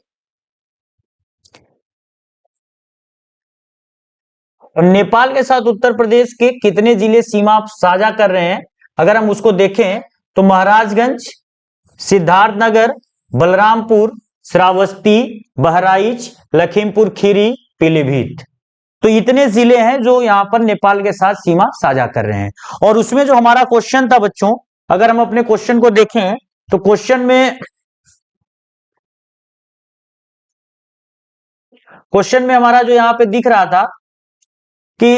और नेपाल के साथ उत्तर प्रदेश के कितने जिले सीमा साझा कर रहे हैं अगर हम उसको देखें तो महाराजगंज, सिद्धार्थनगर, बलरामपुर, श्रावस्ती, बहराइच, लखीमपुर खीरी, पीलीभीत। तो इतने जिले हैं जो यहां पर नेपाल के साथ सीमा साझा कर रहे हैं। और उसमें जो हमारा क्वेश्चन था बच्चों, अगर हम अपने क्वेश्चन को देखें तो क्वेश्चन में हमारा जो यहां पे दिख रहा था कि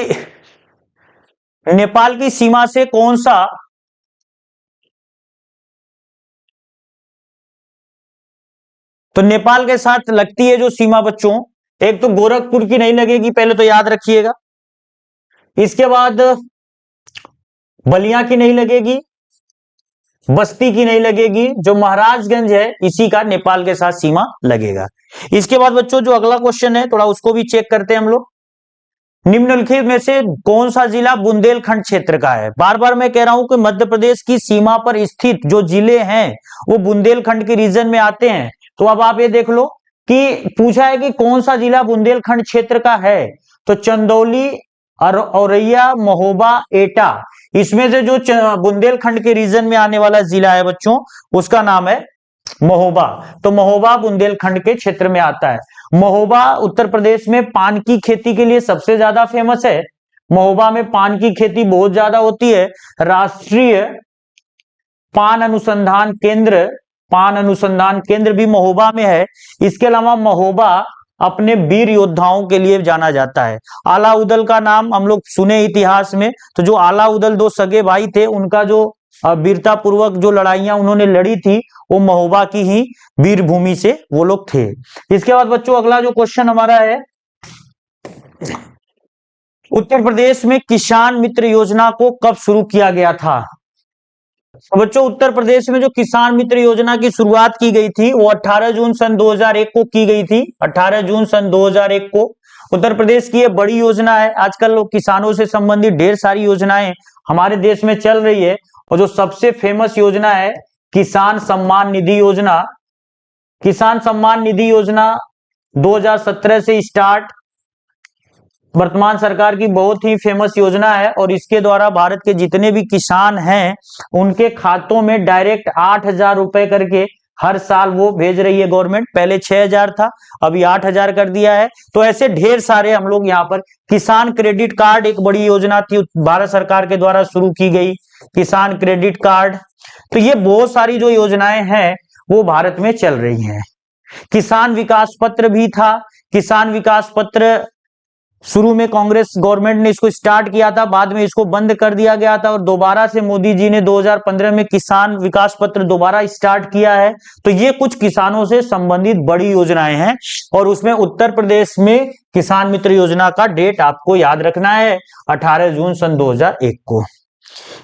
नेपाल की सीमा से कौन सा, तो नेपाल के साथ लगती है जो सीमा बच्चों, एक तो गोरखपुर की नहीं लगेगी, पहले तो याद रखिएगा। इसके बाद बलिया की नहीं लगेगी, बस्ती की नहीं लगेगी, जो महाराजगंज है इसी का नेपाल के साथ सीमा लगेगा। इसके बाद बच्चों जो अगला क्वेश्चन है थोड़ा उसको भी चेक करते हैं हम लोग। निम्नलिखित में से कौन सा जिला बुंदेलखंड क्षेत्र का है। बार बार मैं कह रहा हूं कि मध्य प्रदेश की सीमा पर स्थित जो जिले हैं वो बुंदेलखंड के रीजन में आते हैं। तो अब आप ये देख लो कि पूछा है कि कौन सा जिला बुंदेलखंड क्षेत्र का है, तो चंदौली, औरैया, महोबा, एटा, इसमें से जो बुंदेलखंड के रीजन में आने वाला जिला है बच्चों उसका नाम है महोबा। तो महोबा बुंदेलखंड के क्षेत्र में आता है। महोबा उत्तर प्रदेश में पान की खेती के लिए सबसे ज्यादा फेमस है। महोबा में पान की खेती बहुत ज्यादा होती है। राष्ट्रीय पान अनुसंधान केंद्र भी महोबा में है। इसके अलावा महोबा अपने वीर योद्धाओं के लिए जाना जाता है। आला उदल का नाम हम लोग सुने इतिहास में, तो जो आला उदल 2 सगे भाई थे उनका जो वीरता पूर्वक जो लड़ाइयां उन्होंने लड़ी थी वो महोबा की ही वीर भूमि से वो लोग थे। इसके बाद बच्चों अगला जो क्वेश्चन हमारा है, उत्तर प्रदेश में किसान मित्र योजना को कब शुरू किया गया था? तो बच्चों उत्तर प्रदेश में जो किसान मित्र योजना की शुरुआत की गई थी वो 18 जून सन 2001 को की गई थी। 18 जून सन 2001 को उत्तर प्रदेश की ये बड़ी योजना है। आजकल लोग किसानों से संबंधित ढेर सारी योजनाएं हमारे देश में चल रही है और जो सबसे फेमस योजना है किसान सम्मान निधि योजना। किसान सम्मान निधि योजना 2017 से स्टार्ट वर्तमान सरकार की बहुत ही फेमस योजना है और इसके द्वारा भारत के जितने भी किसान हैं उनके खातों में डायरेक्ट 8,000 रुपए करके हर साल वो भेज रही है गवर्नमेंट। पहले 6,000 था, अभी 8,000 कर दिया है। तो ऐसे ढेर सारे हम लोग यहाँ पर किसान क्रेडिट कार्ड एक बड़ी योजना थी भारत सरकार के द्वारा शुरू की गई, किसान क्रेडिट कार्ड। तो ये बहुत सारी जो योजनाएं हैं वो भारत में चल रही हैं। किसान विकास पत्र भी था। किसान विकास पत्र शुरू में कांग्रेस गवर्नमेंट ने इसको स्टार्ट किया था, बाद में इसको बंद कर दिया गया था और दोबारा से मोदी जी ने 2015 में किसान विकास पत्र दोबारा स्टार्ट किया है। तो ये कुछ किसानों से संबंधित बड़ी योजनाएं हैं और उसमें उत्तर प्रदेश में किसान मित्र योजना का डेट आपको याद रखना है 18 जून सन 2001 को।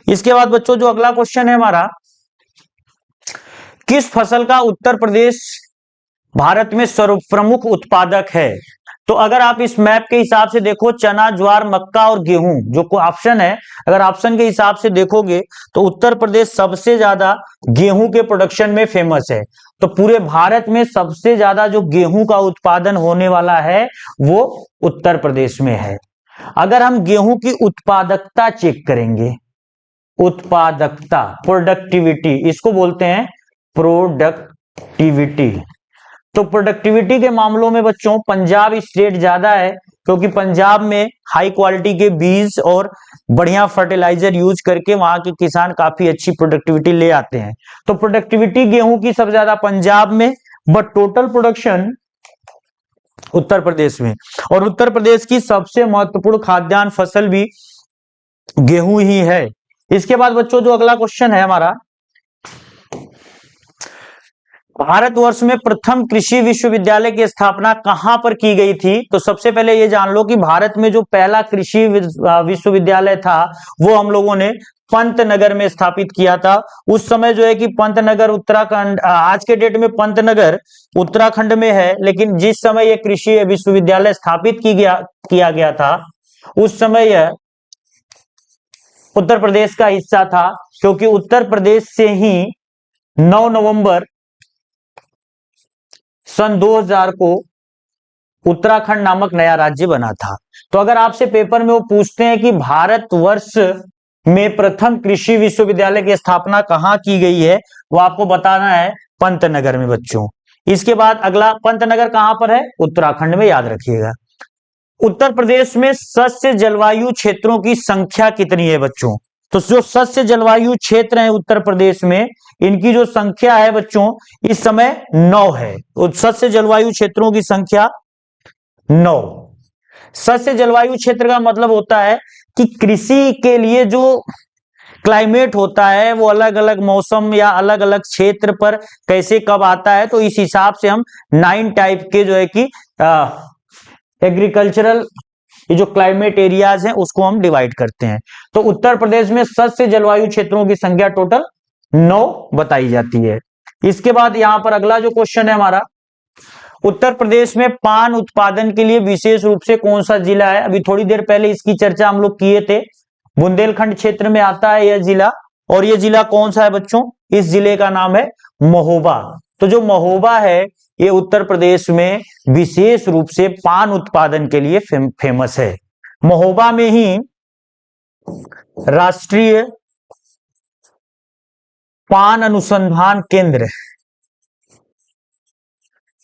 इसके बाद बच्चों जो अगला क्वेश्चन है हमारा, किस फसल का उत्तर प्रदेश भारत में सर्व प्रमुख उत्पादक है? तो अगर आप इस मैप के हिसाब से देखो चना, ज्वार, मक्का और गेहूं जो ऑप्शन है, अगर ऑप्शन के हिसाब से देखोगे तो उत्तर प्रदेश सबसे ज्यादा गेहूं के प्रोडक्शन में फेमस है। तो पूरे भारत में सबसे ज्यादा जो गेहूं का उत्पादन होने वाला है वो उत्तर प्रदेश में है। अगर हम गेहूं की उत्पादकता चेक करेंगे, उत्पादकता प्रोडक्टिविटी इसको बोलते हैं प्रोडक्टिविटी, तो प्रोडक्टिविटी के मामलों में बच्चों पंजाब स्टेट ज्यादा है क्योंकि पंजाब में हाई क्वालिटी के बीज और बढ़िया फर्टिलाइजर यूज करके वहां के किसान काफी अच्छी प्रोडक्टिविटी ले आते हैं। तो प्रोडक्टिविटी गेहूं की सबसे ज्यादा पंजाब में, but total production Uttar Pradesh में। और उत्तर प्रदेश की सबसे महत्वपूर्ण खाद्यान्न फसल भी गेहूं ही है। इसके बाद बच्चों जो अगला क्वेश्चन है हमारा, भारतवर्ष में प्रथम कृषि विश्वविद्यालय की स्थापना कहां पर की गई थी? तो सबसे पहले ये जान लो कि भारत में जो पहला कृषि विश्वविद्यालय था वो हम लोगों ने पंतनगर में स्थापित किया था। उस समय जो है कि पंतनगर उत्तराखंड, आज के डेट में पंतनगर उत्तराखंड में है, लेकिन जिस समय यह कृषि विश्वविद्यालय स्थापित किया गया था उस समय यह उत्तर प्रदेश का हिस्सा था क्योंकि उत्तर प्रदेश से ही 9 नवंबर सन 2000 को उत्तराखंड नामक नया राज्य बना था। तो अगर आपसे पेपर में वो पूछते हैं कि भारतवर्ष में प्रथम कृषि विश्वविद्यालय की स्थापना कहां की गई है, वो आपको बताना है पंतनगर में बच्चों। इसके बाद अगला, पंतनगर कहां पर है? उत्तराखंड में, याद रखिएगा। उत्तर प्रदेश में सस्य जलवायु क्षेत्रों की संख्या कितनी है बच्चों? तो जो सस्य जलवायु क्षेत्र है उत्तर प्रदेश में, इनकी जो संख्या है बच्चों इस समय 9 है। तो सस्य जलवायु क्षेत्रों की संख्या 9। सस्य जलवायु क्षेत्र का मतलब होता है कि कृषि के लिए जो क्लाइमेट होता है वो अलग अलग मौसम या अलग अलग क्षेत्र पर कैसे कब आता है, तो इस हिसाब से हम 9 टाइप के जो है कि एग्रीकल्चरल ये जो क्लाइमेट एरियाज हैं उसको हम डिवाइड करते हैं। तो उत्तर प्रदेश में सस्य जलवायु क्षेत्रों की संख्या टोटल 9 बताई जाती है। इसके बाद यहां पर अगला जो क्वेश्चन है हमारा, उत्तर प्रदेश में पान उत्पादन के लिए विशेष रूप से कौन सा जिला है? अभी थोड़ी देर पहले इसकी चर्चा हम लोग किए थे। बुंदेलखंड क्षेत्र में आता है यह जिला, और यह जिला कौन सा है बच्चों? इस जिले का नाम है महोबा। तो जो महोबा है ये उत्तर प्रदेश में विशेष रूप से पान उत्पादन के लिए फेमस है। महोबा में ही राष्ट्रीय पान अनुसंधान केंद्र,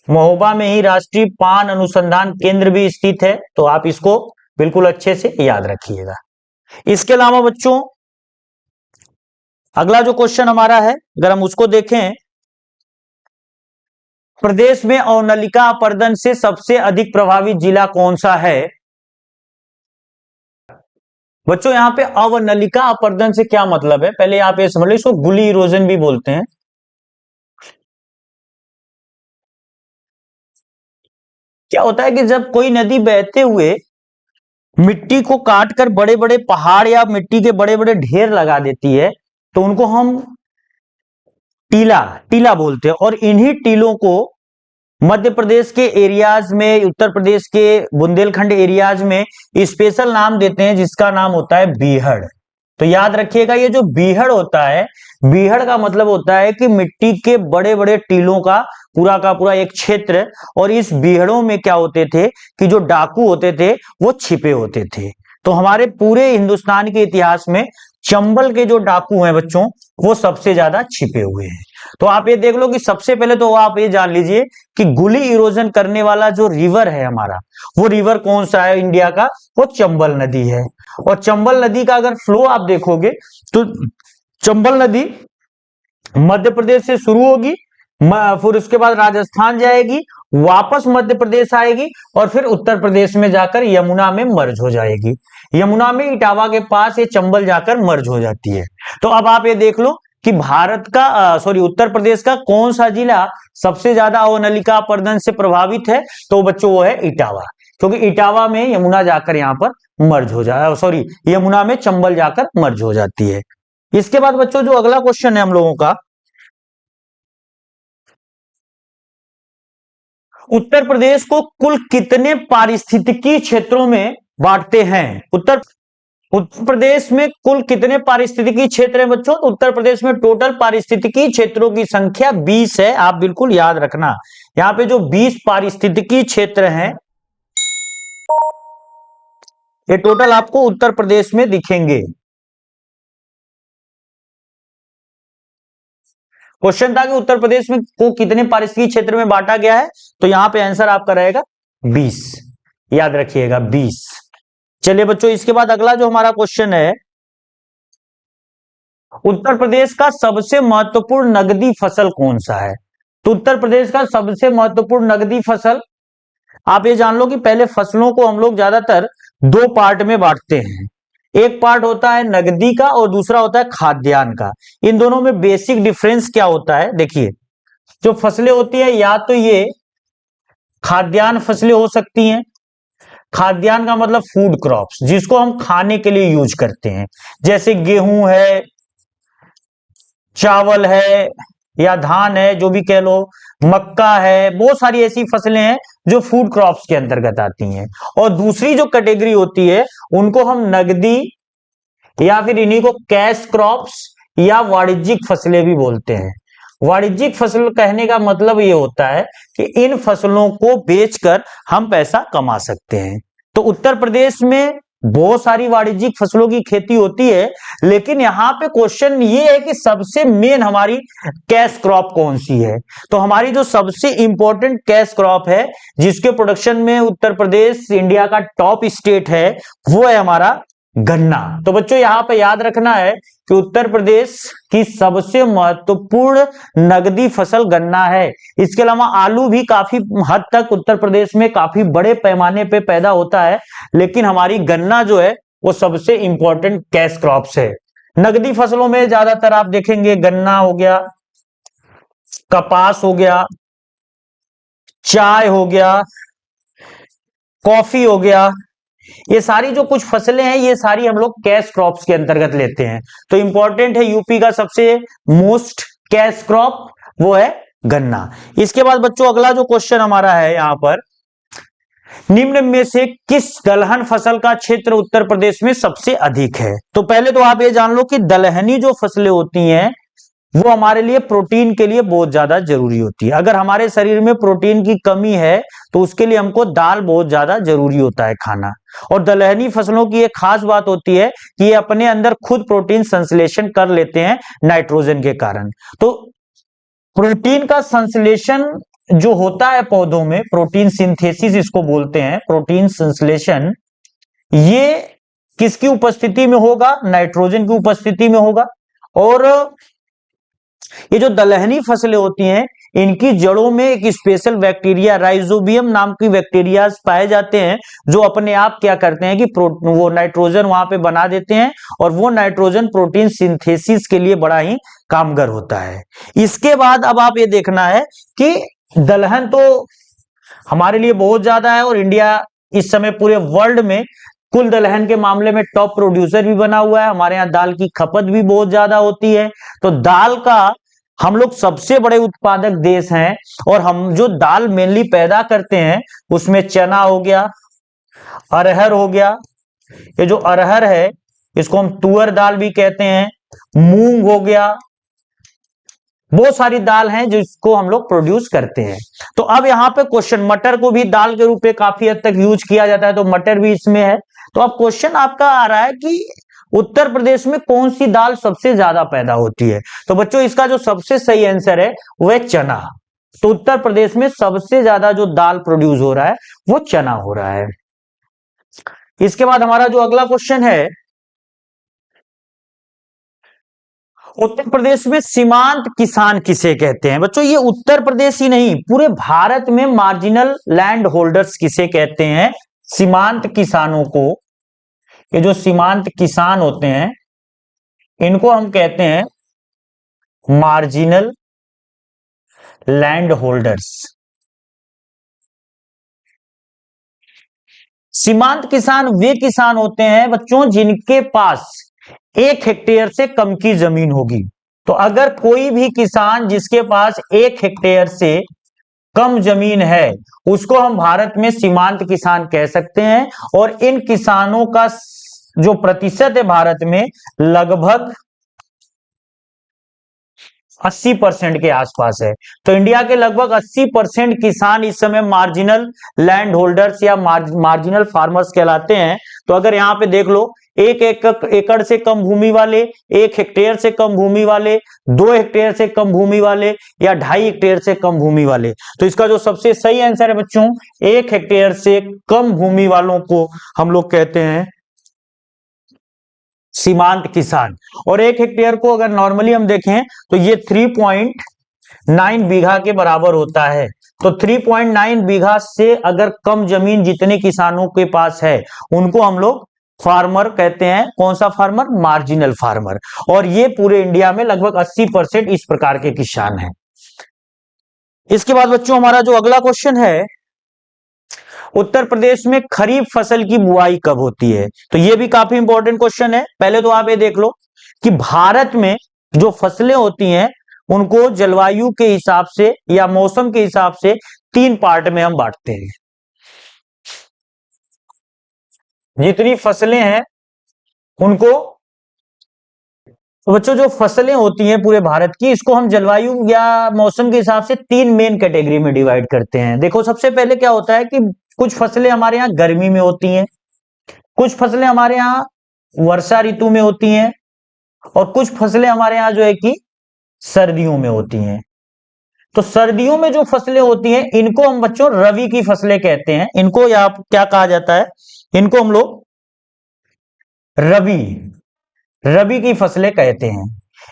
महोबा में ही राष्ट्रीय पान अनुसंधान केंद्र भी स्थित है। तो आप इसको बिल्कुल अच्छे से याद रखिएगा। इसके अलावा बच्चों अगला जो क्वेश्चन हमारा है अगर हम उसको देखें, प्रदेश में अवनलिका अपर्दन से सबसे अधिक प्रभावित जिला कौन सा है? बच्चों यहाँ पे अवनलिका अपर्दन से क्या मतलब है, पहले यहाँ पे समझ लो, इसको गुली इरोजन भी बोलते हैं। क्या होता है कि जब कोई नदी बहते हुए मिट्टी को काट कर बड़े बड़े पहाड़ या मिट्टी के बड़े बड़े ढेर लगा देती है, तो उनको हम टीला टीला बोलते हैं। और इन्हीं टीलों को मध्य प्रदेश के एरियाज में, उत्तर प्रदेश के बुंदेलखंड एरियाज में स्पेशल नाम देते हैं, जिसका नाम होता है बीहड़। तो याद रखिएगा, ये जो बीहड़ होता है, बीहड़ का मतलब होता है कि मिट्टी के बड़े बड़े टीलों का पूरा एक क्षेत्र। और इस बीहड़ों में क्या होते थे कि जो डाकू होते थे वो छिपे होते थे। तो हमारे पूरे हिंदुस्तान के इतिहास में चंबल के जो डाकू हैं बच्चों, वो सबसे ज्यादा छिपे हुए हैं। तो आप ये देख लो कि सबसे पहले तो आप ये जान लीजिए कि गुली इरोजन करने वाला जो रिवर है हमारा, वो रिवर कौन सा है इंडिया का, वो चंबल नदी है। और चंबल नदी का अगर फ्लो आप देखोगे तो चंबल नदी मध्य प्रदेश से शुरू होगी, फिर उसके बाद राजस्थान जाएगी, वापस मध्य प्रदेश आएगी, और फिर उत्तर प्रदेश में जाकर यमुना में मर्ज हो जाएगी। यमुना में इटावा के पास ये चंबल जाकर मर्ज हो जाती है। तो अब आप ये देख लो कि भारत का उत्तर प्रदेश का कौन सा जिला सबसे ज्यादा अवनलिका अपर्दन से प्रभावित है, तो बच्चों वो है इटावा। क्योंकि इटावा में यमुना जाकर यहाँ पर मर्ज हो जाए, यमुना में चंबल जाकर मर्ज हो जाती है। इसके बाद बच्चों जो अगला क्वेश्चन है हम लोगों का, उत्तर प्रदेश को कुल कितने पारिस्थितिकी क्षेत्रों में बांटते हैं? उत्तर प्रदेश में कुल कितने पारिस्थितिकी क्षेत्र हैं बच्चों? तो उत्तर प्रदेश में टोटल पारिस्थितिकी क्षेत्रों की संख्या 20 है। आप बिल्कुल याद रखना, यहां पे जो 20 पारिस्थितिकी क्षेत्र हैं, ये टोटल आपको उत्तर प्रदेश में दिखेंगे। क्वेश्चन था कि उत्तर प्रदेश में को कितने पारिस्थितिकी क्षेत्र में बांटा गया है, तो यहां पे आंसर आपका रहेगा 20। याद रखिएगा 20। चलिए बच्चों, इसके बाद अगला जो हमारा क्वेश्चन है, उत्तर प्रदेश का सबसे महत्वपूर्ण नगदी फसल कौन सा है? तो उत्तर प्रदेश का सबसे महत्वपूर्ण नगदी फसल, आप ये जान लो कि पहले फसलों को हम लोग ज्यादातर दो पार्ट में बांटते हैं। एक पार्ट होता है नगदी का और दूसरा होता है खाद्यान्न का। इन दोनों में बेसिक डिफरेंस क्या होता है, देखिए, जो फसलें होती है या तो ये खाद्यान्न फसलें हो सकती हैं। खाद्यान्न का मतलब फूड क्रॉप्स, जिसको हम खाने के लिए यूज करते हैं, जैसे गेहूं है, चावल है, या धान है, जो भी कह लो, मक्का है, बहुत सारी ऐसी फसलें हैं जो फूड क्रॉप्स के अंतर्गत आती हैं। और दूसरी जो कैटेगरी होती है उनको हम नगदी या फिर इन्हीं को कैश क्रॉप्स या वाणिज्यिक फसलें भी बोलते हैं। वाणिज्यिक फसल कहने का मतलब ये होता है कि इन फसलों को बेचकर हम पैसा कमा सकते हैं। तो उत्तर प्रदेश में बहुत सारी वाणिज्यिक फसलों की खेती होती है, लेकिन यहां पे क्वेश्चन ये है कि सबसे मेन हमारी कैश क्रॉप कौन सी है। तो हमारी जो सबसे इंपॉर्टेंट कैश क्रॉप है, जिसके प्रोडक्शन में उत्तर प्रदेश इंडिया का टॉप स्टेट है, वो है हमारा गन्ना। तो बच्चों यहां पे याद रखना है कि उत्तर प्रदेश की सबसे महत्वपूर्ण नगदी फसल गन्ना है। इसके अलावा आलू भी काफी हद तक उत्तर प्रदेश में काफी बड़े पैमाने पे पैदा होता है, लेकिन हमारी गन्ना जो है वो सबसे इंपॉर्टेंट कैश क्रॉप्स है। नगदी फसलों में ज्यादातर आप देखेंगे गन्ना हो गया, कपास हो गया, चाय हो गया, कॉफी हो गया, ये सारी जो कुछ फसलें हैं ये सारी हम लोग कैश क्रॉप्स के अंतर्गत लेते हैं। तो इंपॉर्टेंट है, यूपी का सबसे मोस्ट कैश क्रॉप वो है गन्ना। इसके बाद बच्चों अगला जो क्वेश्चन हमारा है यहां पर, निम्न में से किस दलहन फसल का क्षेत्र उत्तर प्रदेश में सबसे अधिक है? तो पहले तो आप ये जान लो कि दलहनी जो फसलें होती हैं वो हमारे लिए प्रोटीन के लिए बहुत ज्यादा जरूरी होती है। अगर हमारे शरीर में प्रोटीन की कमी है तो उसके लिए हमको दाल बहुत ज्यादा जरूरी होता है खाना। और दलहनी फसलों की एक खास बात होती है कि ये अपने अंदर खुद प्रोटीन संश्लेषण कर लेते हैं नाइट्रोजन के कारण। तो प्रोटीन का संश्लेषण जो होता है पौधों में, प्रोटीन सिंथेसिस इसको बोलते हैं, प्रोटीन संश्लेषण, ये किसकी उपस्थिति में होगा? नाइट्रोजन की उपस्थिति में होगा। और ये जो दलहनी फसलें होती हैं, इनकी जड़ों में एक स्पेशल बैक्टीरिया राइजोबियम नाम की बैक्टीरिया पाए जाते हैं, जो अपने आप क्या करते हैं कि वो नाइट्रोजन वहां पे बना देते हैं, और वो नाइट्रोजन प्रोटीन सिंथेसिस के लिए बड़ा ही कामगर होता है। इसके बाद अब आप ये देखना है कि दलहन तो हमारे लिए बहुत ज्यादा है, और इंडिया इस समय पूरे वर्ल्ड में कुल दलहन के मामले में टॉप प्रोड्यूसर भी बना हुआ है। हमारे यहाँ दाल की खपत भी बहुत ज्यादा होती है, तो दाल का हम लोग सबसे बड़े उत्पादक देश हैं। और हम जो दाल मेनली पैदा करते हैं उसमें चना हो गया, अरहर हो गया, ये जो अरहर है इसको हम तुअर दाल भी कहते हैं, मूंग हो गया, बहुत सारी दाल हैं जिसको हम लोग प्रोड्यूस करते हैं। तो अब यहाँ पे क्वेश्चन, मटर को भी दाल के रूप में काफी हद तक यूज किया जाता है, तो मटर भी इसमें है। तो अब क्वेश्चन आपका आ रहा है कि उत्तर प्रदेश में कौन सी दाल सबसे ज्यादा पैदा होती है। तो बच्चों इसका जो सबसे सही आंसर है वो है चना। तो उत्तर प्रदेश में सबसे ज्यादा जो दाल प्रोड्यूस हो रहा है वो चना हो रहा है। इसके बाद हमारा जो अगला क्वेश्चन है, उत्तर प्रदेश में सीमांत किसान किसे कहते हैं। बच्चों ये उत्तर प्रदेश ही नहीं, पूरे भारत में मार्जिनल लैंड होल्डर्स किसे कहते हैं, सीमांत किसानों को। ये जो सीमांत किसान होते हैं इनको हम कहते हैं मार्जिनल लैंड होल्डर्स। सीमांत किसान वे किसान होते हैं बच्चों जिनके पास 1 हेक्टेयर से कम की जमीन होगी। तो अगर कोई भी किसान जिसके पास 1 हेक्टेयर से कम जमीन है उसको हम भारत में सीमांत किसान कह सकते हैं। और इन किसानों का जो प्रतिशत है भारत में लगभग 80% के आसपास है। तो इंडिया के लगभग 80% किसान इस समय मार्जिनल लैंड होल्डर्स या मार्जिनल फार्मर्स कहलाते हैं। तो अगर यहाँ पे देख लो, 1 एकड़ से कम भूमि वाले, 1 हेक्टेयर से कम भूमि वाले, 2 हेक्टेयर से कम भूमि वाले, या 2.5 हेक्टेयर से कम भूमि वाले। तो इसका जो सबसे सही आंसर है बच्चों, 1 हेक्टेयर से कम भूमि वालों को हम लोग कहते हैं सीमांत किसान। और 1 हेक्टेयर को अगर नॉर्मली हम देखें तो ये 3.9 बीघा के बराबर होता है। तो 3.9 बीघा से अगर कम जमीन जितने किसानों के पास है उनको हम लोग फार्मर कहते हैं। कौन सा फार्मर, मार्जिनल फार्मर। और ये पूरे इंडिया में लगभग 80% इस प्रकार के किसान हैं। इसके बाद बच्चों हमारा जो अगला क्वेश्चन है, उत्तर प्रदेश में खरीफ फसल की बुआई कब होती है। तो ये भी काफी इंपॉर्टेंट क्वेश्चन है। पहले तो आप ये देख लो कि भारत में जो फसलें होती हैं उनको जलवायु के हिसाब से या मौसम के हिसाब से 3 पार्ट में हम बांटते हैं। जितनी फसलें हैं उनको, तो बच्चों जो फसलें होती हैं पूरे भारत की, इसको हम जलवायु या मौसम के हिसाब से 3 मेन कैटेगरी में डिवाइड करते हैं। देखो सबसे पहले क्या होता है कि कुछ फसलें हमारे यहाँ गर्मी में होती हैं, कुछ फसलें हमारे यहाँ वर्षा ऋतु में होती हैं, और कुछ फसलें हमारे यहाँ जो है कि सर्दियों में होती हैं। तो सर्दियों में जो फसलें होती हैं इनको हम बच्चों रबी की फसलें कहते हैं। इनको या क्या कहा जाता है, इनको हम लोग रबी की फसलें कहते हैं।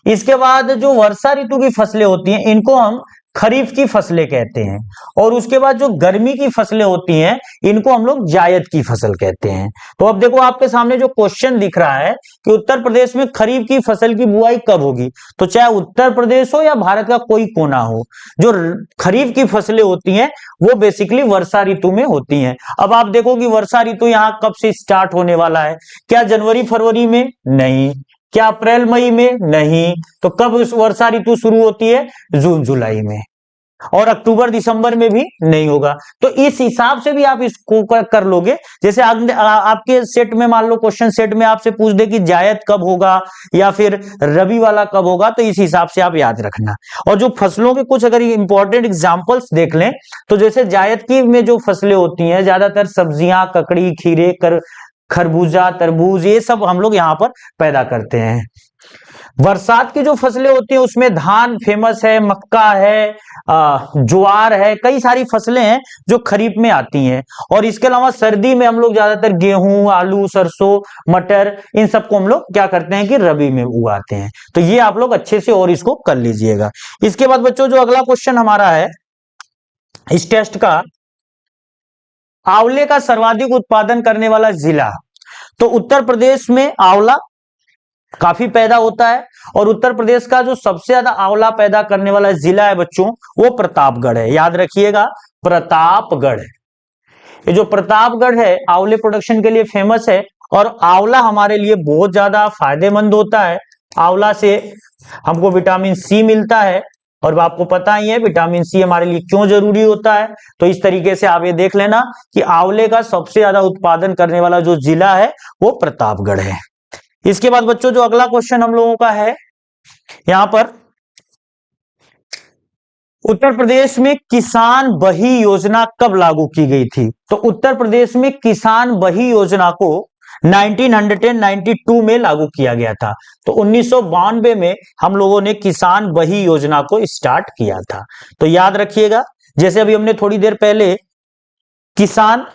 इसके बाद जो वर्षा ऋतु की फसलें होती हैं इनको हम खरीफ की फसलें कहते हैं। और उसके बाद जो गर्मी की फसलें होती हैं इनको हम लोग जायद की फसल कहते हैं। तो अब देखो आपके सामने जो क्वेश्चन दिख रहा है कि उत्तर प्रदेश में खरीफ की फसल की बुआई कब होगी। तो चाहे उत्तर प्रदेश हो या भारत का कोई कोना हो, जो खरीफ की फसलें होती हैं वो बेसिकली वर्षा ऋतु में होती हैं। अब आप देखो कि वर्षा ऋतु यहाँ कब से स्टार्ट होने वाला है, क्या जनवरी फरवरी में, नहीं। क्या अप्रैल मई में, नहीं। तो कब वर्षा ऋतु शुरू होती है, जून जुलाई में। और अक्टूबर दिसंबर में भी नहीं होगा। तो इस हिसाब से भी आप इसको कर लोगे। जैसे आपके सेट में मान लो क्वेश्चन सेट में आपसे पूछ दे कि जायद कब होगा या फिर रबी वाला कब होगा, तो इस हिसाब से आप याद रखना। और जो फसलों के कुछ अगर इंपॉर्टेंट एग्जांपल्स देख लें तो जैसे जायद की में जो फसलें होती हैं ज्यादातर सब्जियां, ककड़ी, खीरे, खरबूजा, तरबूज, ये सब हम लोग यहाँ पर पैदा करते हैं। बरसात की जो फसलें होती हैं उसमें धान फेमस है, मक्का है, ज्वार है, कई सारी फसलें हैं जो खरीफ में आती हैं। और इसके अलावा सर्दी में हम लोग ज्यादातर गेहूं, आलू, सरसों, मटर, इन सबको हम लोग क्या करते हैं कि रबी में उगाते हैं। तो ये आप लोग अच्छे से और इसको कर लीजिएगा। इसके बाद बच्चों जो अगला क्वेश्चन हमारा है इस टेस्ट का, आंवले का सर्वाधिक उत्पादन करने वाला जिला। तो उत्तर प्रदेश में आंवला काफी पैदा होता है और उत्तर प्रदेश का जो सबसे ज्यादा आंवला पैदा करने वाला जिला है बच्चों वो प्रतापगढ़ है। याद रखिएगा, प्रतापगढ़। ये जो प्रतापगढ़ है आंवले प्रोडक्शन के लिए फेमस है और आंवला हमारे लिए बहुत ज्यादा फायदेमंद होता है। आंवला से हमको विटामिन सी मिलता है और आपको पता ही है विटामिन सी हमारे लिए क्यों जरूरी होता है। तो इस तरीके से आप ये देख लेना कि आंवले का सबसे ज्यादा उत्पादन करने वाला जो जिला है वो प्रतापगढ़ है। इसके बाद बच्चों जो अगला क्वेश्चन हम लोगों का है यहां पर, उत्तर प्रदेश में किसान बही योजना कब लागू की गई थी? तो उत्तर प्रदेश में किसान बही योजना को 1992 में लागू किया गया था। तो 1992 में हम लोगों ने किसान बही योजना को स्टार्ट किया था। तो याद रखिएगा, जैसे अभी हमने थोड़ी देर पहले किसान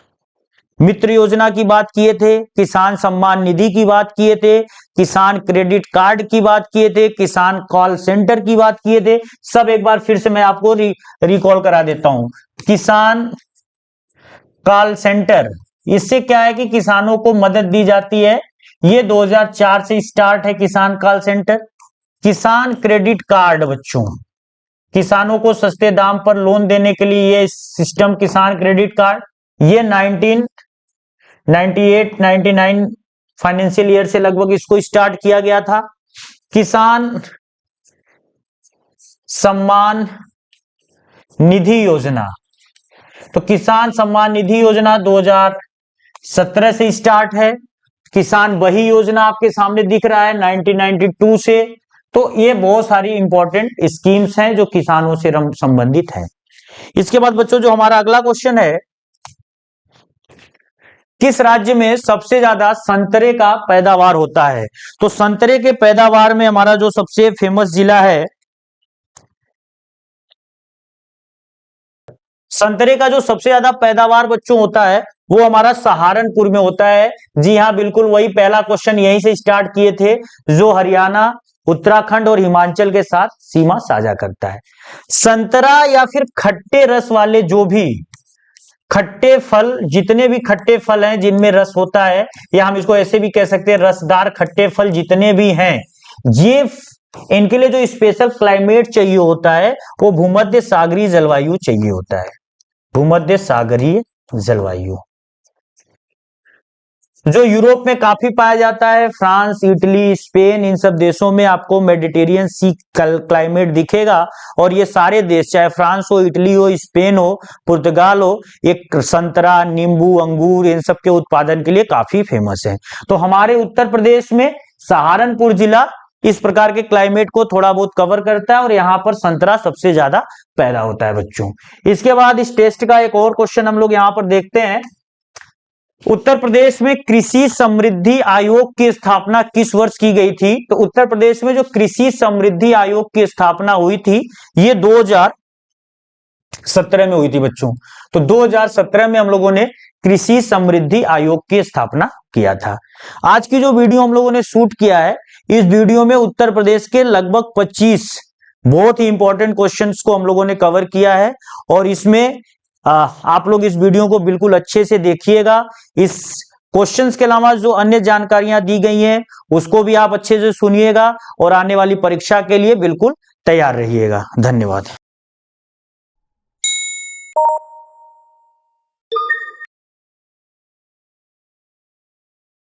मित्र योजना की बात किए थे, किसान सम्मान निधि की बात किए थे, किसान क्रेडिट कार्ड की बात किए थे, किसान कॉल सेंटर की बात किए थे, सब एक बार फिर से मैं आपको रिकॉल करा देता हूं। किसान कॉल सेंटर, इससे क्या है कि किसानों को मदद दी जाती है, ये 2004 से स्टार्ट है किसान कॉल सेंटर। किसान क्रेडिट कार्ड बच्चों, किसानों को सस्ते दाम पर लोन देने के लिए ये सिस्टम किसान क्रेडिट कार्ड, ये 1998-99 फाइनेंशियल ईयर से लगभग इसको स्टार्ट किया गया था। किसान सम्मान निधि योजना, तो किसान सम्मान निधि योजना 2017 से स्टार्ट है। किसान बही योजना आपके सामने दिख रहा है 1992 से। तो ये बहुत सारी इंपॉर्टेंट स्कीम्स हैं जो किसानों से संबंधित है। इसके बाद बच्चों जो हमारा अगला क्वेश्चन है, किस राज्य में सबसे ज्यादा संतरे का पैदावार होता है? तो संतरे के पैदावार में हमारा जो सबसे फेमस जिला है, संतरे का जो सबसे ज्यादा पैदावार बच्चों होता है वो हमारा सहारनपुर में होता है। जी हाँ, बिल्कुल वही पहला क्वेश्चन यहीं से स्टार्ट किए थे, जो हरियाणा, उत्तराखंड और हिमाचल के साथ सीमा साझा करता है। संतरा या फिर खट्टे रस वाले जो भी खट्टे फल, जितने भी खट्टे फल हैं जिनमें रस होता है, या हम इसको ऐसे भी कह सकते हैं रसदार खट्टे फल जितने भी हैं, ये इनके लिए जो स्पेशल क्लाइमेट चाहिए होता है वो भूमध्य सागरीय जलवायु चाहिए होता है। भूमध्य सागरीय जलवायु जो यूरोप में काफी पाया जाता है, फ्रांस, इटली, स्पेन, इन सब देशों में आपको मेडिटेरियन सी क्लाइमेट दिखेगा। और ये सारे देश, चाहे फ्रांस हो, इटली हो, स्पेन हो, पुर्तगाल हो, एक संतरा, नींबू, अंगूर, इन सब के उत्पादन के लिए काफी फेमस है। तो हमारे उत्तर प्रदेश में सहारनपुर जिला इस प्रकार के क्लाइमेट को थोड़ा बहुत कवर करता है और यहाँ पर संतरा सबसे ज्यादा पैदा होता है बच्चों। इसके बाद इस टेस्ट का एक और क्वेश्चन हम लोग यहाँ पर देखते हैं, उत्तर प्रदेश में कृषि समृद्धि आयोग की स्थापना किस वर्ष की गई थी? तो उत्तर प्रदेश में जो कृषि समृद्धि आयोग की स्थापना हुई थी ये 2017 में हुई थी बच्चों। तो 2017 में हम लोगों ने कृषि समृद्धि आयोग की स्थापना किया था। आज की जो वीडियो हम लोगों ने शूट किया है, इस वीडियो में उत्तर प्रदेश के लगभग 25 बहुत ही इंपॉर्टेंट क्वेश्चंस को हम लोगों ने कवर किया है और इसमें आप लोग इस वीडियो को बिल्कुल अच्छे से देखिएगा। इस क्वेश्चंस के अलावा जो अन्य जानकारियां दी गई हैं उसको भी आप अच्छे से सुनिएगा और आने वाली परीक्षा के लिए बिल्कुल तैयार रहिएगा। धन्यवाद।